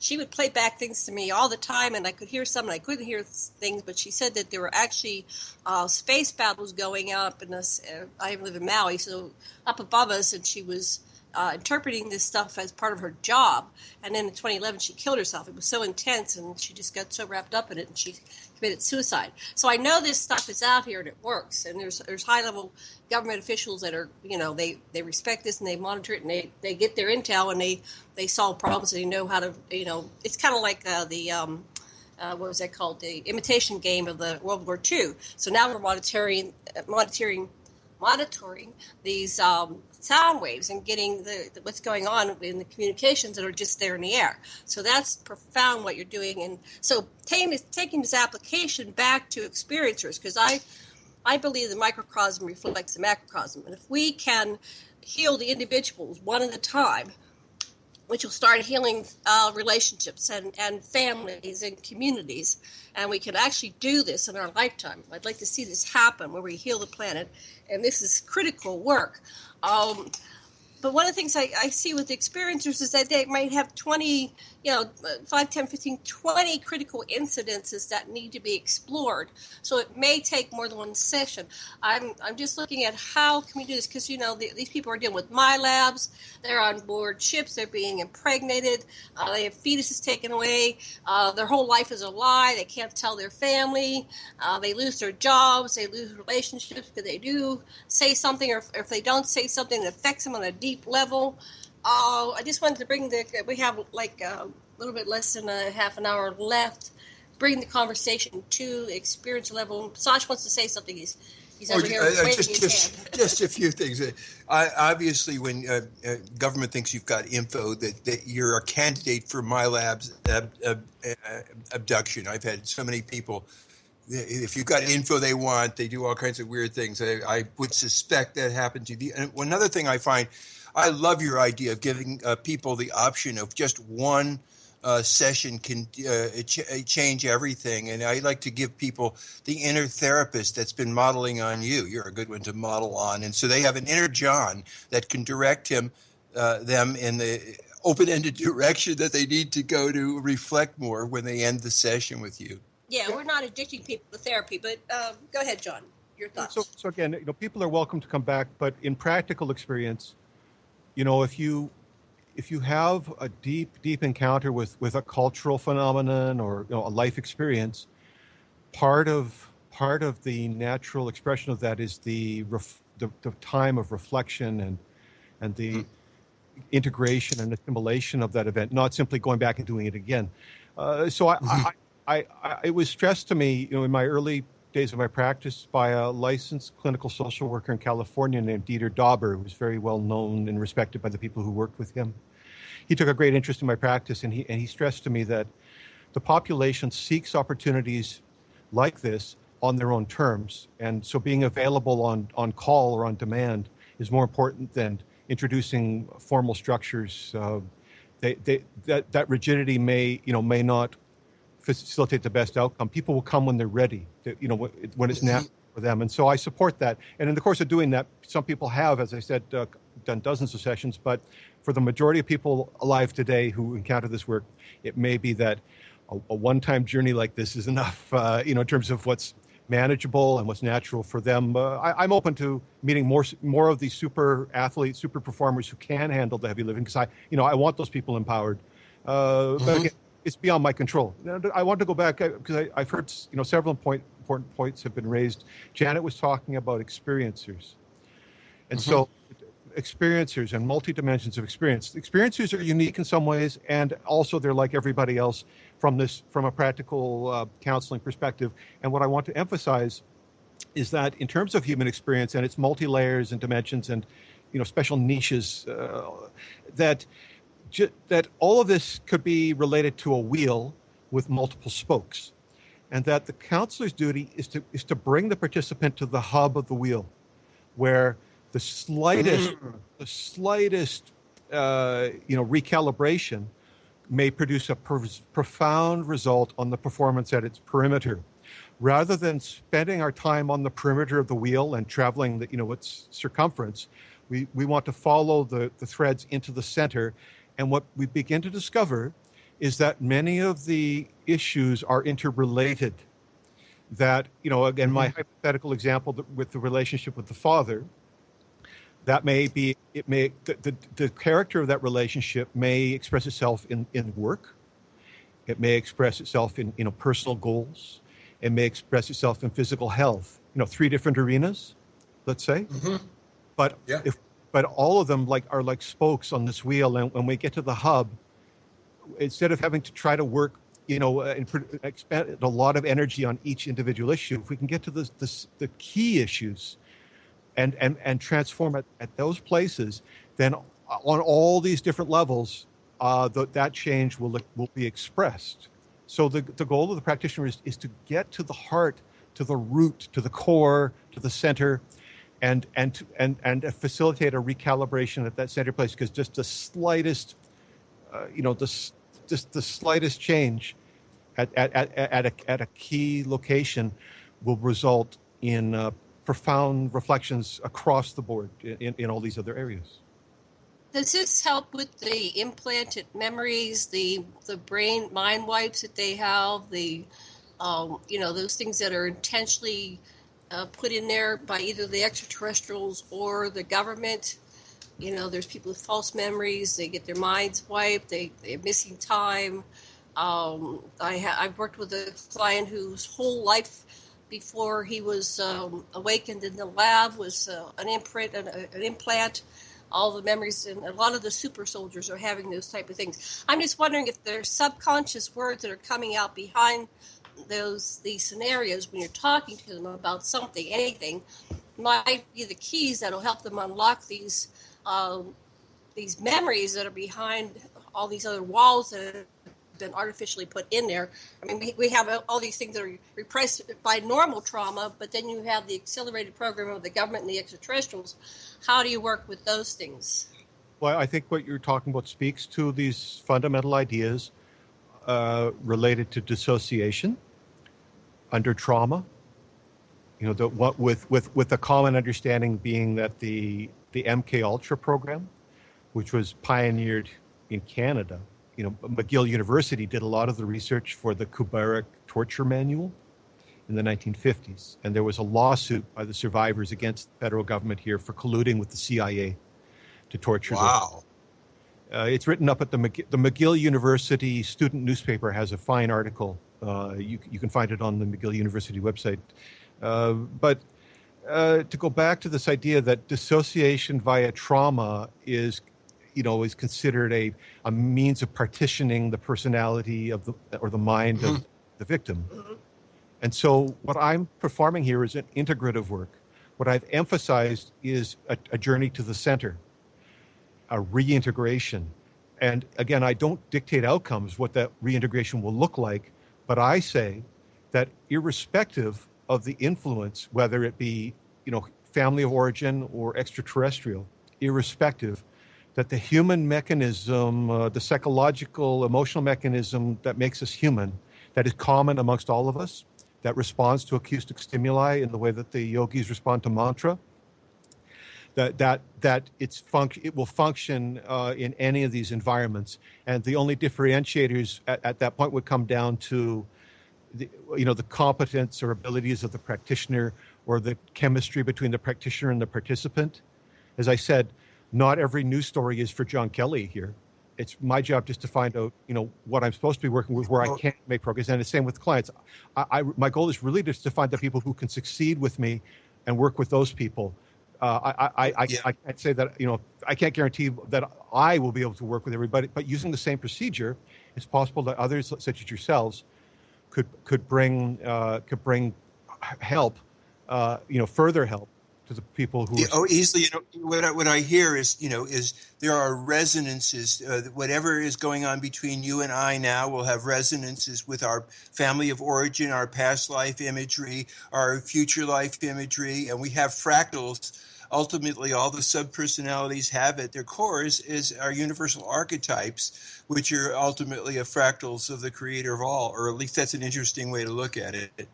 she would play back things to me all the time, and I could hear some, and I couldn't hear things, but she said that there were actually space battles going up in this. I live in Maui, so up above us, and she was interpreting this stuff as part of her job. And then in 2011, she killed herself. It was so intense, and she just got so wrapped up in it, and she committed suicide. So I know this stuff is out here and it works. And there's high-level government officials that are, they respect this and they monitor it, and they get their intel and they solve problems, and they know how to, it's kind of like what was that called? The imitation game of the World War II. So now we're monitoring these sound waves and getting what's going on in the communications that are just there in the air. So that's profound what you're doing. And so taking this application back to experiencers, because I believe the microcosm reflects the macrocosm. And if we can heal the individuals one at a time, which will start healing relationships and families and communities, and we can actually do this in our lifetime. I'd like to see this happen where we heal the planet, and this is critical work. But one of the things I see with the experiencers is that they might have 20, 5, 10, 15, 20 critical incidences that need to be explored. So it may take more than one session. I'm just looking at how can we do this, because, these people are dealing with MyLabs. They're on board ships. They're being impregnated. They have fetuses taken away. Their whole life is a lie. They can't tell their family. They lose their jobs. They lose relationships because they do say something, or if they don't say something, it affects them on a deep level. I just wanted to bring we have like a little bit less than a half an hour left, bring the conversation to the experience level. Sasha wants to say something. He's over here waving his hand. Just a few things. Obviously, when government thinks you've got info, that you're a candidate for MyLab's abduction. I've had so many people. If you've got info they want, they do all kinds of weird things. I would suspect that happened to you. And another thing I find, I love your idea of giving people the option of just one session can change everything. And I like to give people the inner therapist that's been modeling on you. You're a good one to model on. And so they have an inner Jon that can direct them in the open-ended direction that they need to go to reflect more when they end the session with you. Yeah, we're not addicting people to therapy, but go ahead, Jon. Your thoughts. So again, people are welcome to come back, but in practical experience, if you have a deep encounter with a cultural phenomenon or a life experience, part of the natural expression of that is the time of reflection and the integration and assimilation of that event, not simply going back and doing it again. It was stressed to me, in my early days of my practice by a licensed clinical social worker in California named Dieter Dauber, who was very well known and respected by the people who worked with him. He took a great interest in my practice, and he stressed to me that the population seeks opportunities like this on their own terms, and so being available on call or on demand is more important than introducing formal structures. That rigidity may not facilitate the best outcome. People will come when they're ready, when it's natural for them. And so I support that. And in the course of doing that, some people have, as I said, done dozens of sessions, but for the majority of people alive today who encounter this work, it may be that a one-time journey like this is enough, in terms of what's manageable and what's natural for them. I'm open to meeting more of these super athletes, super performers who can handle the heavy lifting, because I want those people empowered. But again, it's beyond my control. I want to go back because I've heard several important points have been raised. Janet was talking about experiencers, and so experiencers and multi-dimensions of experience. Experiencers are unique in some ways, and also they're like everybody else from a practical counseling perspective. And what I want to emphasize is that in terms of human experience and its multi-layers and dimensions and special niches, that all of this could be related to a wheel with multiple spokes, and that the counselor's duty is to bring the participant to the hub of the wheel, where the slightest recalibration may produce a profound result on the performance at its perimeter. Rather than spending our time on the perimeter of the wheel and traveling its circumference, we want to follow the threads into the center. And what we begin to discover is that many of the issues are interrelated. That, again, my hypothetical example with the relationship with the father, that the character of that relationship may express itself in work. It may express itself in personal goals. It may express itself in physical health. 3 different arenas, let's say. Mm-hmm. But all of them are like spokes on this wheel. And when we get to the hub, instead of having to try to work, and expend a lot of energy on each individual issue, if we can get to the key issues and transform it at those places, then on all these different levels, that change will be expressed. So the goal of the practitioner is to get to the heart, to the root, to the core, to the center, and facilitate a recalibration at that center place. Because just the slightest, the slightest change at a key location will result in profound reflections across the board in all these other areas. Does this help with the implanted memories, the brain mind wipes that they have, those things that are intentionally put in there by either the extraterrestrials or the government? There's people with false memories. They get their minds wiped. They're missing time. I've worked with a client whose whole life before he was awakened in the lab was an imprint, an implant. All the memories, and a lot of the super soldiers are having those type of things. I'm just wondering if there's subconscious words that are coming out behind these scenarios when you're talking to them about something, anything, might be the keys that'll help them unlock these memories that are behind all these other walls that have been artificially put in there. I mean, we have all these things that are repressed by normal trauma, but then you have the accelerated program of the government and the extraterrestrials. How do you work with those things? Well, I think what you're talking about speaks to these fundamental ideas related to dissociation under trauma. With the common understanding being that the MK Ultra program, which was pioneered in Canada, McGill University did a lot of the research for the Kubrick torture manual in the 1950s. And there was a lawsuit by the survivors against the federal government here for colluding with the CIA to torture them. Wow. It's written up at the McGill University student newspaper has a fine article. You can find it on the McGill University website. But to go back to this idea that dissociation via trauma is considered a means of partitioning the personality of the mind of the victim. And so what I'm performing here is an integrative work. What I've emphasized is a journey to the center, a reintegration. And again, I don't dictate outcomes, what that reintegration will look like, but I say that irrespective of the influence, whether it be, family of origin or extraterrestrial, irrespective, that the human mechanism, the psychological, emotional mechanism that makes us human, that is common amongst all of us, that responds to acoustic stimuli in the way that the yogis respond to mantra, that it will function in any of these environments. And the only differentiators at that point would come down to the competence or abilities of the practitioner or the chemistry between the practitioner and the participant. As I said, not every news story is for Jon Kelly here. It's my job just to find out, what I'm supposed to be working with, where I can make progress. And the same with clients. My goal is really just to find the people who can succeed with me and work with those people. I can't say that, I can't guarantee that I will be able to work with everybody, but using the same procedure, it's possible that others, such as yourselves, could bring help, further help to the people who easily. What I hear is there are resonances. Whatever is going on between you and I now will have resonances with our family of origin, our past life imagery, our future life imagery, and we have fractals ultimately all the subpersonalities have at their cores are universal archetypes, which are ultimately fractals of the creator of all, or at least that's an interesting way to look at it.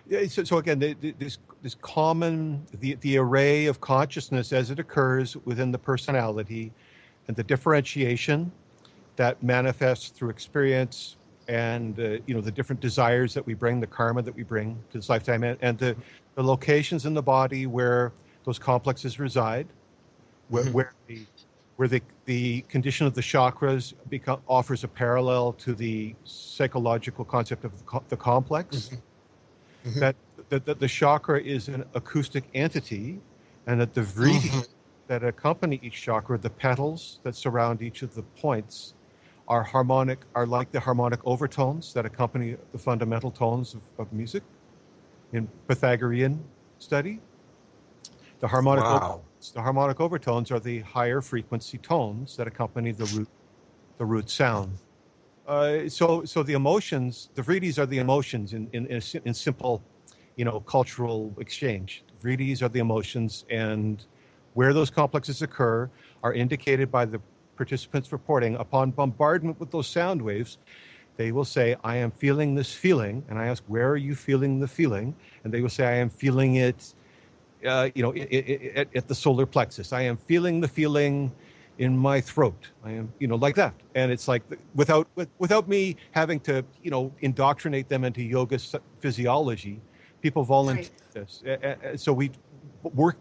Yeah, so again, this common, the array of consciousness as it occurs within the personality, and the differentiation that manifests through experience, and the different desires that we bring, the karma that we bring to this lifetime, and the locations in the body where those complexes reside, where the condition of the chakras offers a parallel to the psychological concept of the complex. That the chakra is an acoustic entity, and that the vritti that accompany each chakra, the petals that surround each of the points, are like the harmonic overtones that accompany the fundamental tones of music in Pythagorean study. The harmonic overtones are the higher frequency tones that accompany the root sound. So the emotions, the vrittis are the emotions in simple, cultural exchange. Vrittis are the emotions, and where those complexes occur are indicated by the participants reporting. Upon bombardment with those sound waves, they will say, "I am feeling this feeling," and I ask, "Where are you feeling the feeling?" And they will say, "I am feeling it, at the solar plexus. I am feeling the feeling in my throat. I am, like that." And it's like, without me having to, indoctrinate them into yoga physiology, people volunteer this. So we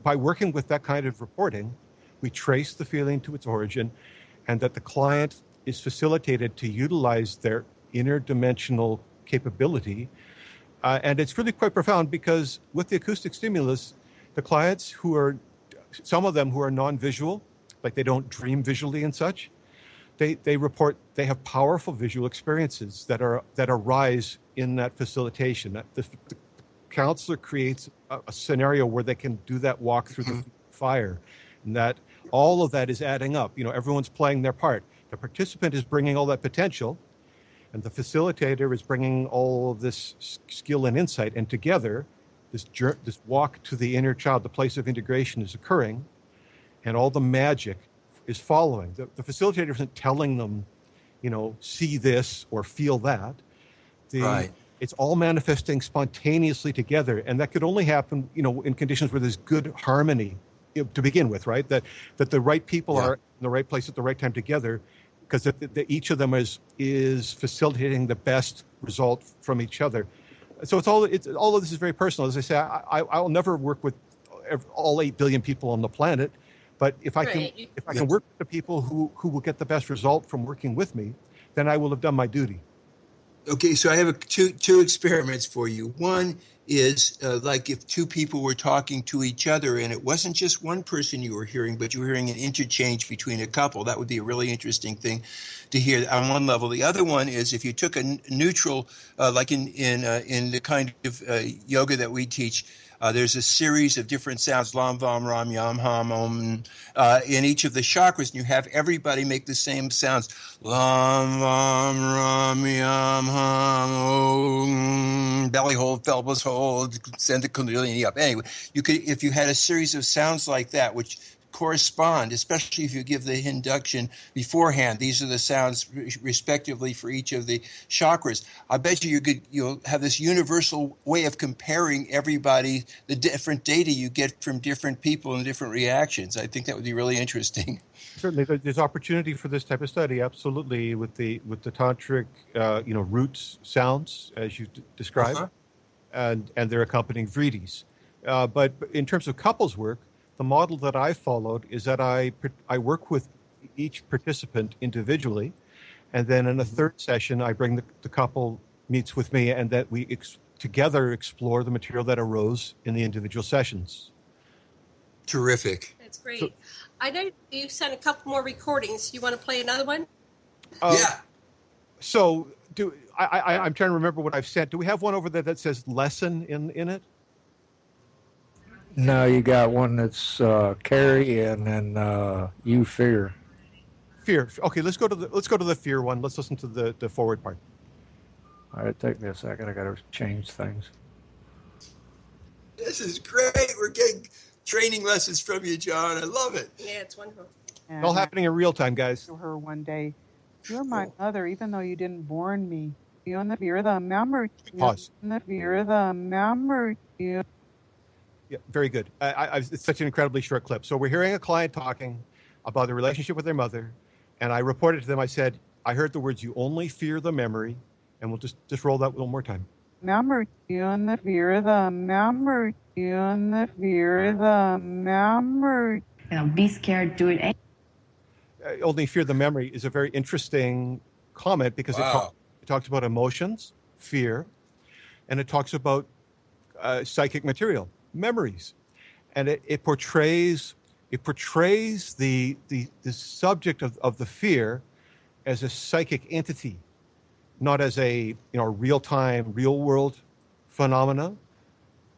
by working with that kind of reporting, we trace the feeling to its origin, and that the client is facilitated to utilize their interdimensional capability. And it's really quite profound, because with the acoustic stimulus, the clients some of them who are non-visual, like they don't dream visually and such, they report they have powerful visual experiences that arise in that facilitation. That the counselor creates a scenario where they can do that walk through the fire, and that all of that is adding up. Everyone's playing their part. The participant is bringing all that potential, and the facilitator is bringing all of this skill and insight, and together this walk to the inner child, the place of integration, is occurring, and all the magic is following. The facilitator isn't telling them, see this or feel that. It's all manifesting spontaneously together, and that could only happen, in conditions where there's good harmony to begin with, right? That the right people are in the right place at the right time together, because each of them is facilitating the best result from each other. So all of this is very personal. As I say, I'll never work with all 8 billion people on the planet, but if I can work with the people who will get the best result from working with me, then I will have done my duty. Okay, so I have two experiments for you. One is like if two people were talking to each other, and it wasn't just one person you were hearing, but you were hearing an interchange between a couple. That would be a really interesting thing to hear on one level. The other one is if you took a neutral, like in the kind of yoga that we teach, there's a series of different sounds, lam, vam, ram, yam, ham, om, in each of the chakras, and you have everybody make the same sounds. Lam, vam, ram, yam, ham, om, belly hold, pelvis hold, send the kundalini up. Anyway, you could, if you had a series of sounds like that, which correspond, especially if you give the induction beforehand. These are the sounds respectively for each of the chakras. I bet you'll have this universal way of comparing everybody, the different data you get from different people and different reactions. I think that would be really interesting. Certainly, there's opportunity for this type of study. Absolutely, with the tantric, roots sounds as you described, and their accompanying vrittis. But in terms of couples work, the model that I followed is that I work with each participant individually, and then in a third session, I bring the couple meets with me, and that we together explore the material that arose in the individual sessions. Terrific. That's great. I know you sent a couple more recordings. You want to play another one? Yeah. So I'm trying to remember what I've sent. Do we have one over there that says Lessin in it? No, you got one that's Carrie, and then You Fear. Fear. Okay, let's go to the fear one. Let's listen to the forward part. All right, take me a second. I got to change things. This is great. We're getting training lessons from you, Jon. I love it. Yeah, it's wonderful. It's all happening in real time, guys. To her one day, you're my mother, even though you didn't born me. You're the memory. Pause. You're the memory. Yeah, very good. It's such an incredibly short clip. So we're hearing a client talking about the relationship with their mother, and I reported to them. I said, I heard the words, "You only fear the memory," and we'll just roll that one more time. Memory. You're the fear the memory. You're the fear the memory. Be scared, do it. Only fear the memory is a very interesting comment because it talks about emotions, fear, and it talks about psychic material, memories, and it portrays the subject of the fear as a psychic entity, not as a real-time, real-world phenomena,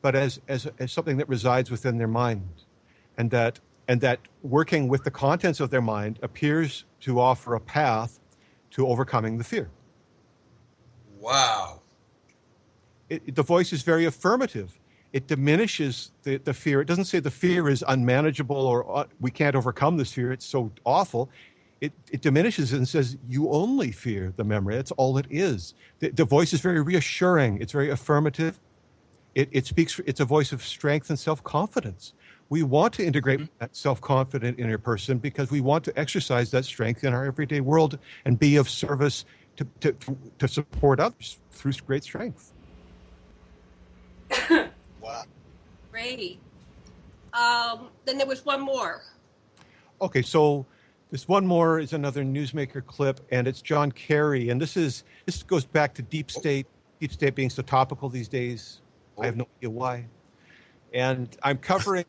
but as something that resides within their mind, and that working with the contents of their mind appears to offer a path to overcoming the fear. Wow. The voice is very affirmative. It diminishes the fear. It doesn't say the fear is unmanageable or we can't overcome this fear. It's so awful. It diminishes it and says, you only fear the memory. That's all it is. The voice is very reassuring. It's very affirmative. It's a voice of strength and self-confidence. We want to integrate that self-confident inner person because we want to exercise that strength in our everyday world and be of service to support others through great strength. Wow. Great. Then there was one more. Okay, so this one more is another newsmaker clip, and it's Jon Kelly, and this goes back to deep state being so topical these days. I have no idea why. And I'm covering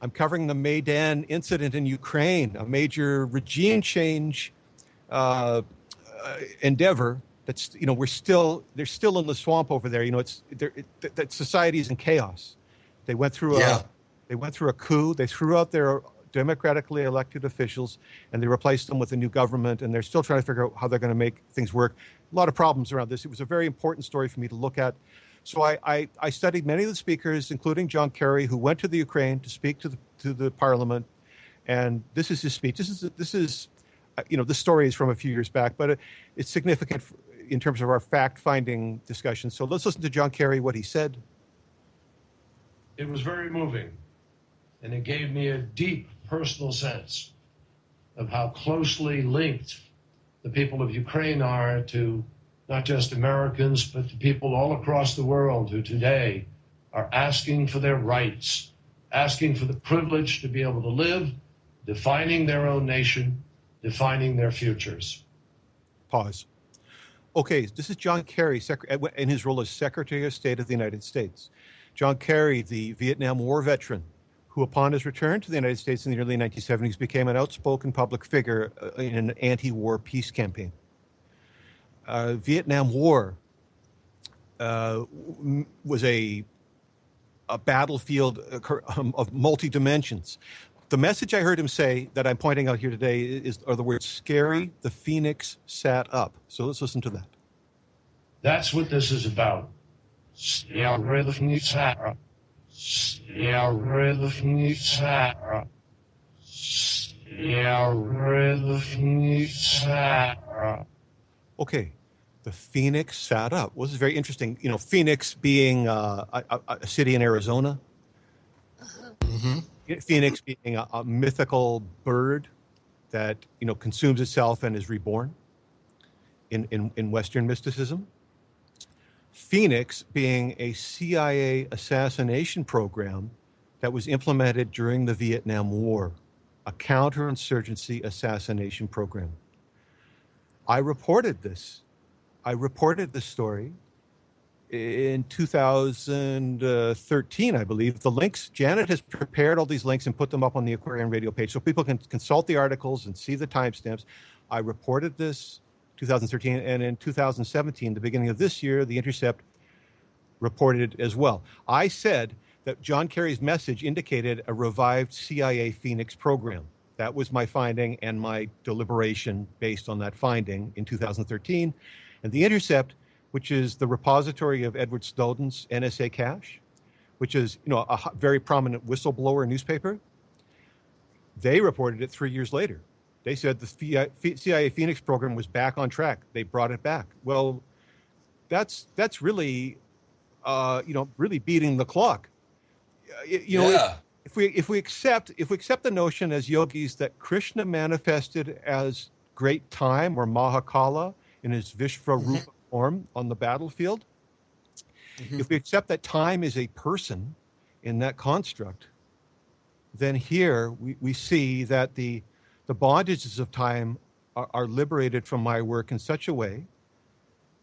the Maidan incident in Ukraine, a major regime change endeavor. That's they're still in the swamp over there. That society is in chaos. They went through a coup. They threw out their democratically elected officials and they replaced them with a new government. And they're still trying to figure out how they're going to make things work. A lot of problems around this. It was a very important story for me to look at. So I studied many of the speakers, including Jon Kelly, who went to the Ukraine to speak to the parliament. And this is his speech. This story is from a few years back, but it's significant in terms of our fact-finding discussion. So let's listen to Jon Kelly, what he said. It was very moving, and it gave me a deep personal sense of how closely linked the people of Ukraine are to not just Americans, but to people all across the world who today are asking for their rights, asking for the privilege to be able to live, defining their own nation, defining their futures. Pause. Okay, this is Jon Kelly in his role as Secretary of State of the United States. Jon Kelly, the Vietnam War veteran, who upon his return to the United States in the early 1970s became an outspoken public figure in an anti-war peace campaign. Vietnam War was a battlefield of multi-dimensions. The message I heard him say that I'm pointing out here today are the words, scary, the phoenix sat up. So let's listen to that. That's what this is about. Okay, the phoenix sat up. Well, this is very interesting. Phoenix being a city in Arizona. Mm-hmm. Phoenix being a mythical bird that consumes itself and is reborn in Western mysticism. Phoenix being a CIA assassination program that was implemented during the Vietnam War, a counterinsurgency assassination program. I reported this story in 2013, I believe. The links, Janet has prepared all these links and put them up on the Aquarian Radio page so people can consult the articles and see the timestamps. I reported this 2013, and in 2017, the beginning of this year, The Intercept reported as well. I said that Jon Kelly's message indicated a revived CIA Phoenix program. That was my finding and my deliberation based on that finding in 2013. And The Intercept, which is the repository of Edward Snowden's NSA cache, which is, a very prominent whistleblower newspaper, they reported it 3 years later. They said the CIA Phoenix program was back on track. They brought it back. Well, that's really, really beating the clock. If we accept the notion as yogis that Krishna manifested as great time or Mahakala in his Vishvarupa form on the battlefield, if we accept that time is a person in that construct, then here we see that the bondages of time are liberated from my work in such a way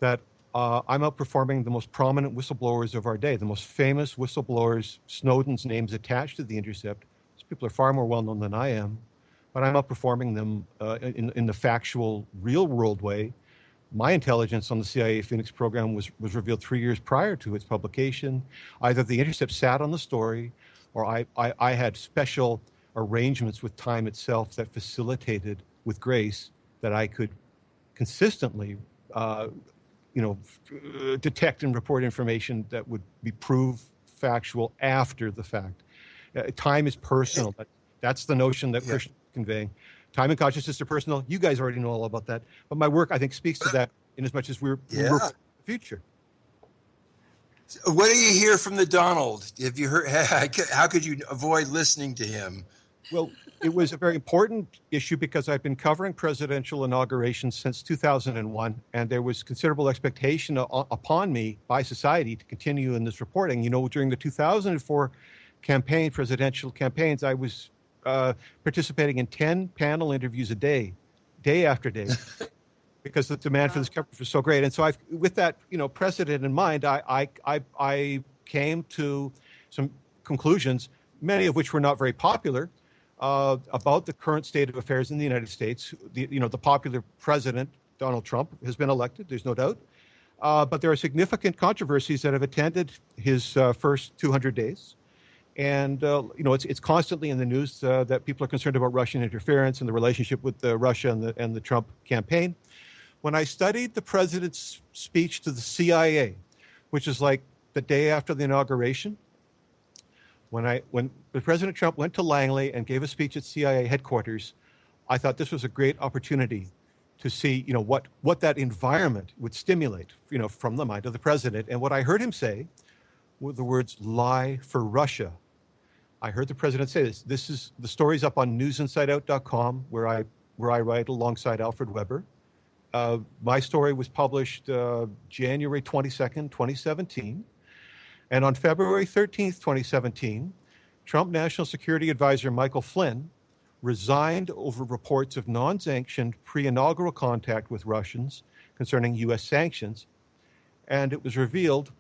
that I'm outperforming the most prominent whistleblowers of our day, the most famous whistleblowers. Snowden's name's attached to The Intercept. These people are far more well-known than I am, but I'm outperforming them in the factual, real-world way. My intelligence on the CIA Phoenix program was revealed 3 years prior to its publication. Either The Intercept sat on the story, or I had special arrangements with time itself that facilitated with grace that I could consistently detect and report information that would be proved factual after the fact. Time is personal. That's the notion that Krishna is conveying. Time and consciousness are personal. You guys already know all about that. But my work, I think, speaks to that in as much as we're in the future. What do you hear from the Donald? Have you heard? How could you avoid listening to him? Well, it was a very important issue because I've been covering presidential inaugurations since 2001, and there was considerable expectation upon me by society to continue in this reporting. During the 2004 presidential campaigns, I was participating in 10 panel interviews a day after day, because the demand for this coverage was so great. And so with that, precedent in mind, I came to some conclusions, many of which were not very popular, about the current state of affairs in the United States. The popular president, Donald Trump, has been elected, there's no doubt. But there are significant controversies that have attended his first 200 days. And, it's constantly in the news that people are concerned about Russian interference and the relationship with Russia and the Trump campaign. When I studied the president's speech to the CIA, which is like the day after the inauguration, when President Trump went to Langley and gave a speech at CIA headquarters, I thought this was a great opportunity to see, what that environment would stimulate, from the mind of the president. And what I heard him say were the words "lie for Russia." I heard the president say this. This is the story's up on newsinsideout.com, where I write alongside Alfred Weber. My story was published January 22nd, 2017. And on February 13th, 2017, Trump National Security Advisor Michael Flynn resigned over reports of non-sanctioned pre-inaugural contact with Russians concerning U.S. sanctions. And it was revealed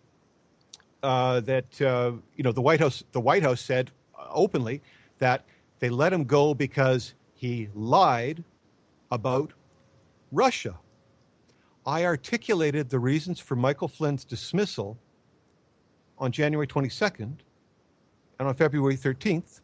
that the White House said openly that they let him go because he lied about Russia. I articulated the reasons for Michael Flynn's dismissal on January 22nd, and on February 13th,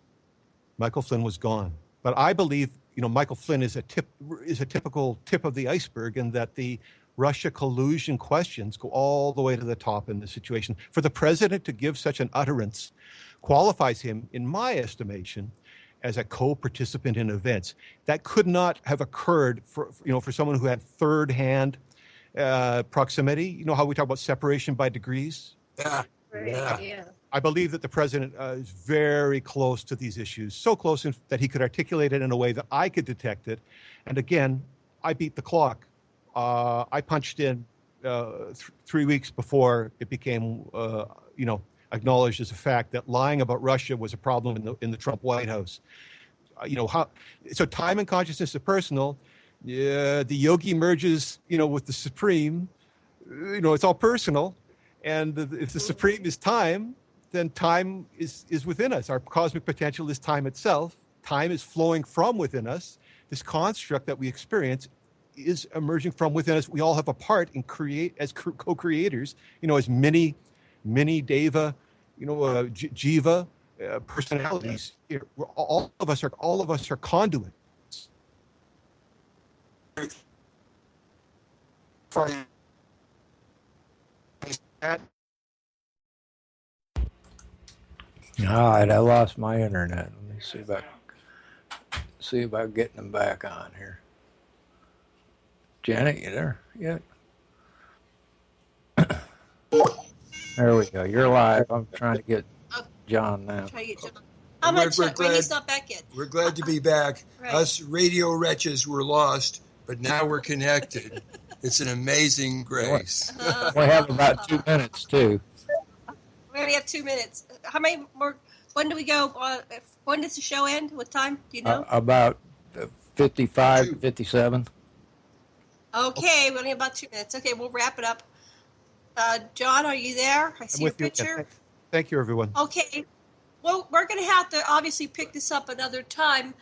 Michael Flynn was gone. But I believe, Michael Flynn is a typical tip of the iceberg, and that the Russia collusion questions go all the way to the top in this situation. For the president to give such an utterance qualifies him, in my estimation, as a co-participant in events that could not have occurred for someone who had third-hand proximity. You know how we talk about separation by degrees? Yeah. Yeah. I believe that the president is very close to these issues, so close that he could articulate it in a way that I could detect it. And again, I beat the clock. I punched in 3 weeks before it became, acknowledged as a fact that lying about Russia was a problem in the Trump White House. So time and consciousness are personal. The yogi merges, with the supreme. It's all personal. And if the supreme is time, then time is within us. Our cosmic potential is time itself. Time is flowing from within us. This construct that we experience is emerging from within us. We all have a part in as co-creators, as mini deva, jiva personalities. Here, all of us are conduits. All right, I lost my internet. Let me see about getting them back on here. Janet, you there? Yeah. There we go. You're live. I'm trying to get John now. I'm going to check. Randy's not back yet. We're glad to be back. Right. Us radio wretches were lost, but now we're connected. It's an amazing grace. We have about 2 minutes, too. We only have 2 minutes. How many more? When do we go? When does the show end? What time? Do you know? About 55, 57. Okay, we only have about 2 minutes. Okay, we'll wrap it up. John, are you there? I see your picture. Thank you, everyone. Okay. Well, we're going to have to obviously pick this up another time.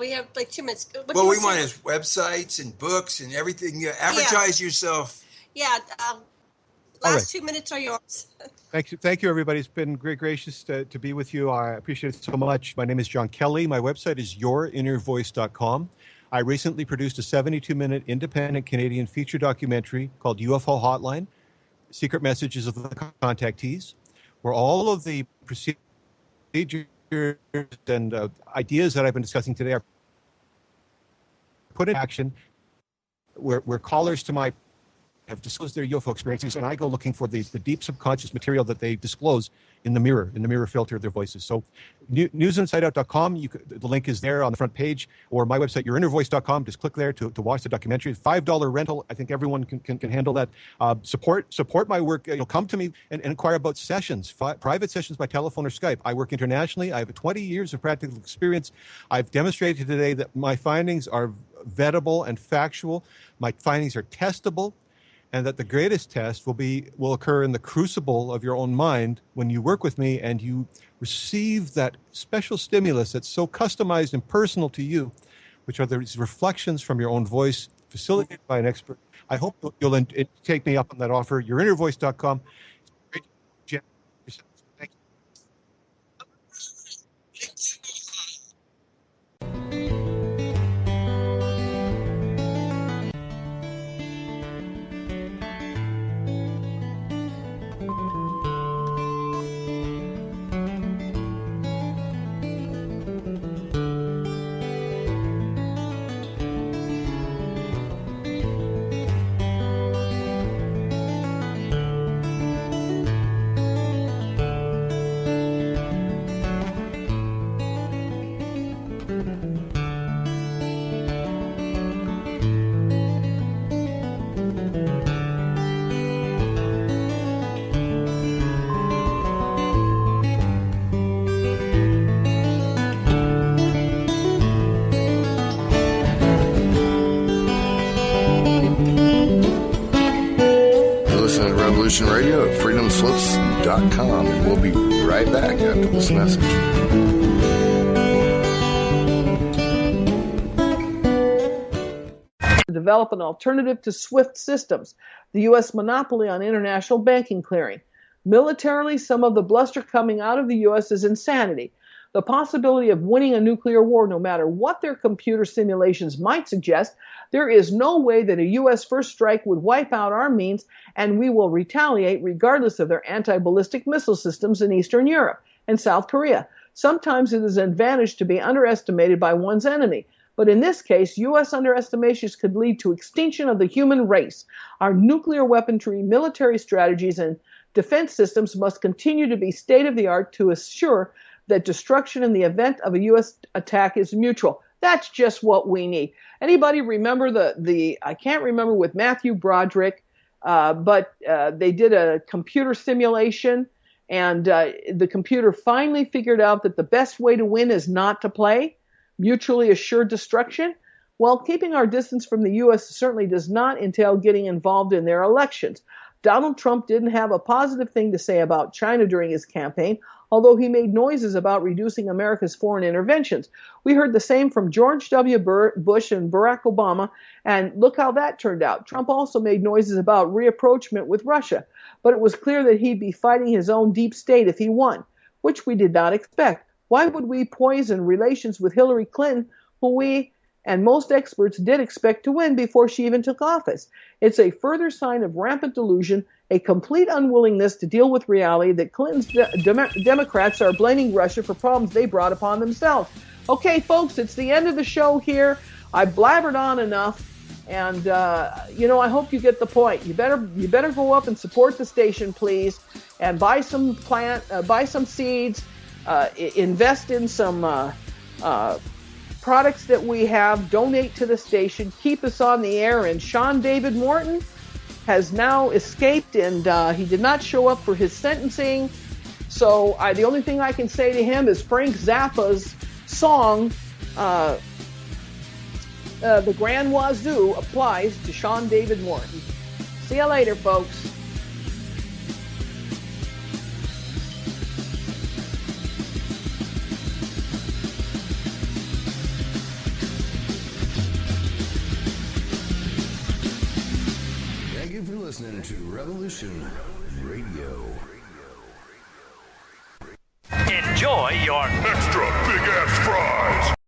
We have like 2 minutes. What we want is websites and books and everything. Advertise yourself. Yeah. Last right. 2 minutes are yours. Thank you, everybody. It's been gracious to be with you. I appreciate it so much. My name is Jon Kelly. My website is yourinnervoice.com. I recently produced a 72-minute independent Canadian feature documentary called UFO Hotline, Secret Messages of the Contactees, where all of the procedures and ideas that I've been discussing today are put in action, where callers to my have disclosed their UFO experiences, and I go looking for the deep subconscious material that they disclose in the mirror filter of their voices. So newsinsideout.com, the link is there on the front page, or my website, yourinnervoice.com. Just click there to watch the documentary. $5 rental. I think everyone can handle that. Support my work. Come to me and inquire about sessions, private sessions by telephone or Skype. I work internationally. I have 20 years of practical experience. I've demonstrated today that my findings are vettable and factual. My findings are testable. And that the greatest test will occur in the crucible of your own mind when you work with me and you receive that special stimulus that's so customized and personal to you, which are these reflections from your own voice, facilitated by an expert. I hope you'll take me up on that offer. Yourinnervoice.com. Thank you. Radio at freedomslips.com, and we'll be right back after this message. To develop an alternative to SWIFT systems, the U.S. monopoly on international banking clearing. Militarily, some of the bluster coming out of the U.S. is insanity. The possibility of winning a nuclear war, no matter what their computer simulations might suggest, there is no way that a U.S. first strike would wipe out our means, and we will retaliate regardless of their anti-ballistic missile systems in Eastern Europe and South Korea. Sometimes it is an advantage to be underestimated by one's enemy. But in this case, U.S. underestimations could lead to extinction of the human race. Our nuclear weaponry, military strategies, and defense systems must continue to be state-of-the-art to assure that destruction in the event of a U.S. attack is mutual. That's just what we need. Anybody remember the I can't remember with Matthew Broderick, but they did a computer simulation, and the computer finally figured out that the best way to win is not to play, mutually assured destruction. Well, keeping our distance from the U.S. certainly does not entail getting involved in their elections. Donald Trump didn't have a positive thing to say about China during his campaign, although he made noises about reducing America's foreign interventions. We heard the same from George W. Bush and Barack Obama, and look how that turned out. Trump also made noises about rapprochement with Russia, but it was clear that he'd be fighting his own deep state if he won, which we did not expect. Why would we poison relations with Hillary Clinton, who we and most experts did expect to win before she even took office? It's a further sign of rampant delusion a complete unwillingness to deal with reality that Clinton's Democrats are blaming Russia for problems they brought upon themselves. Okay, folks, it's the end of the show here. I blabbered on enough, and I hope you get the point. You better go up and support the station, please, and buy some seeds, invest in some products that we have, donate to the station, keep us on the air. And Sean David Morton has now escaped, and he did not show up for his sentencing. So the only thing I can say to him is Frank Zappa's song, The Grand Wazoo, applies to Sean David Morton. See you later, folks. Thank you for listening to Revolution Radio. Enjoy your extra big ass fries.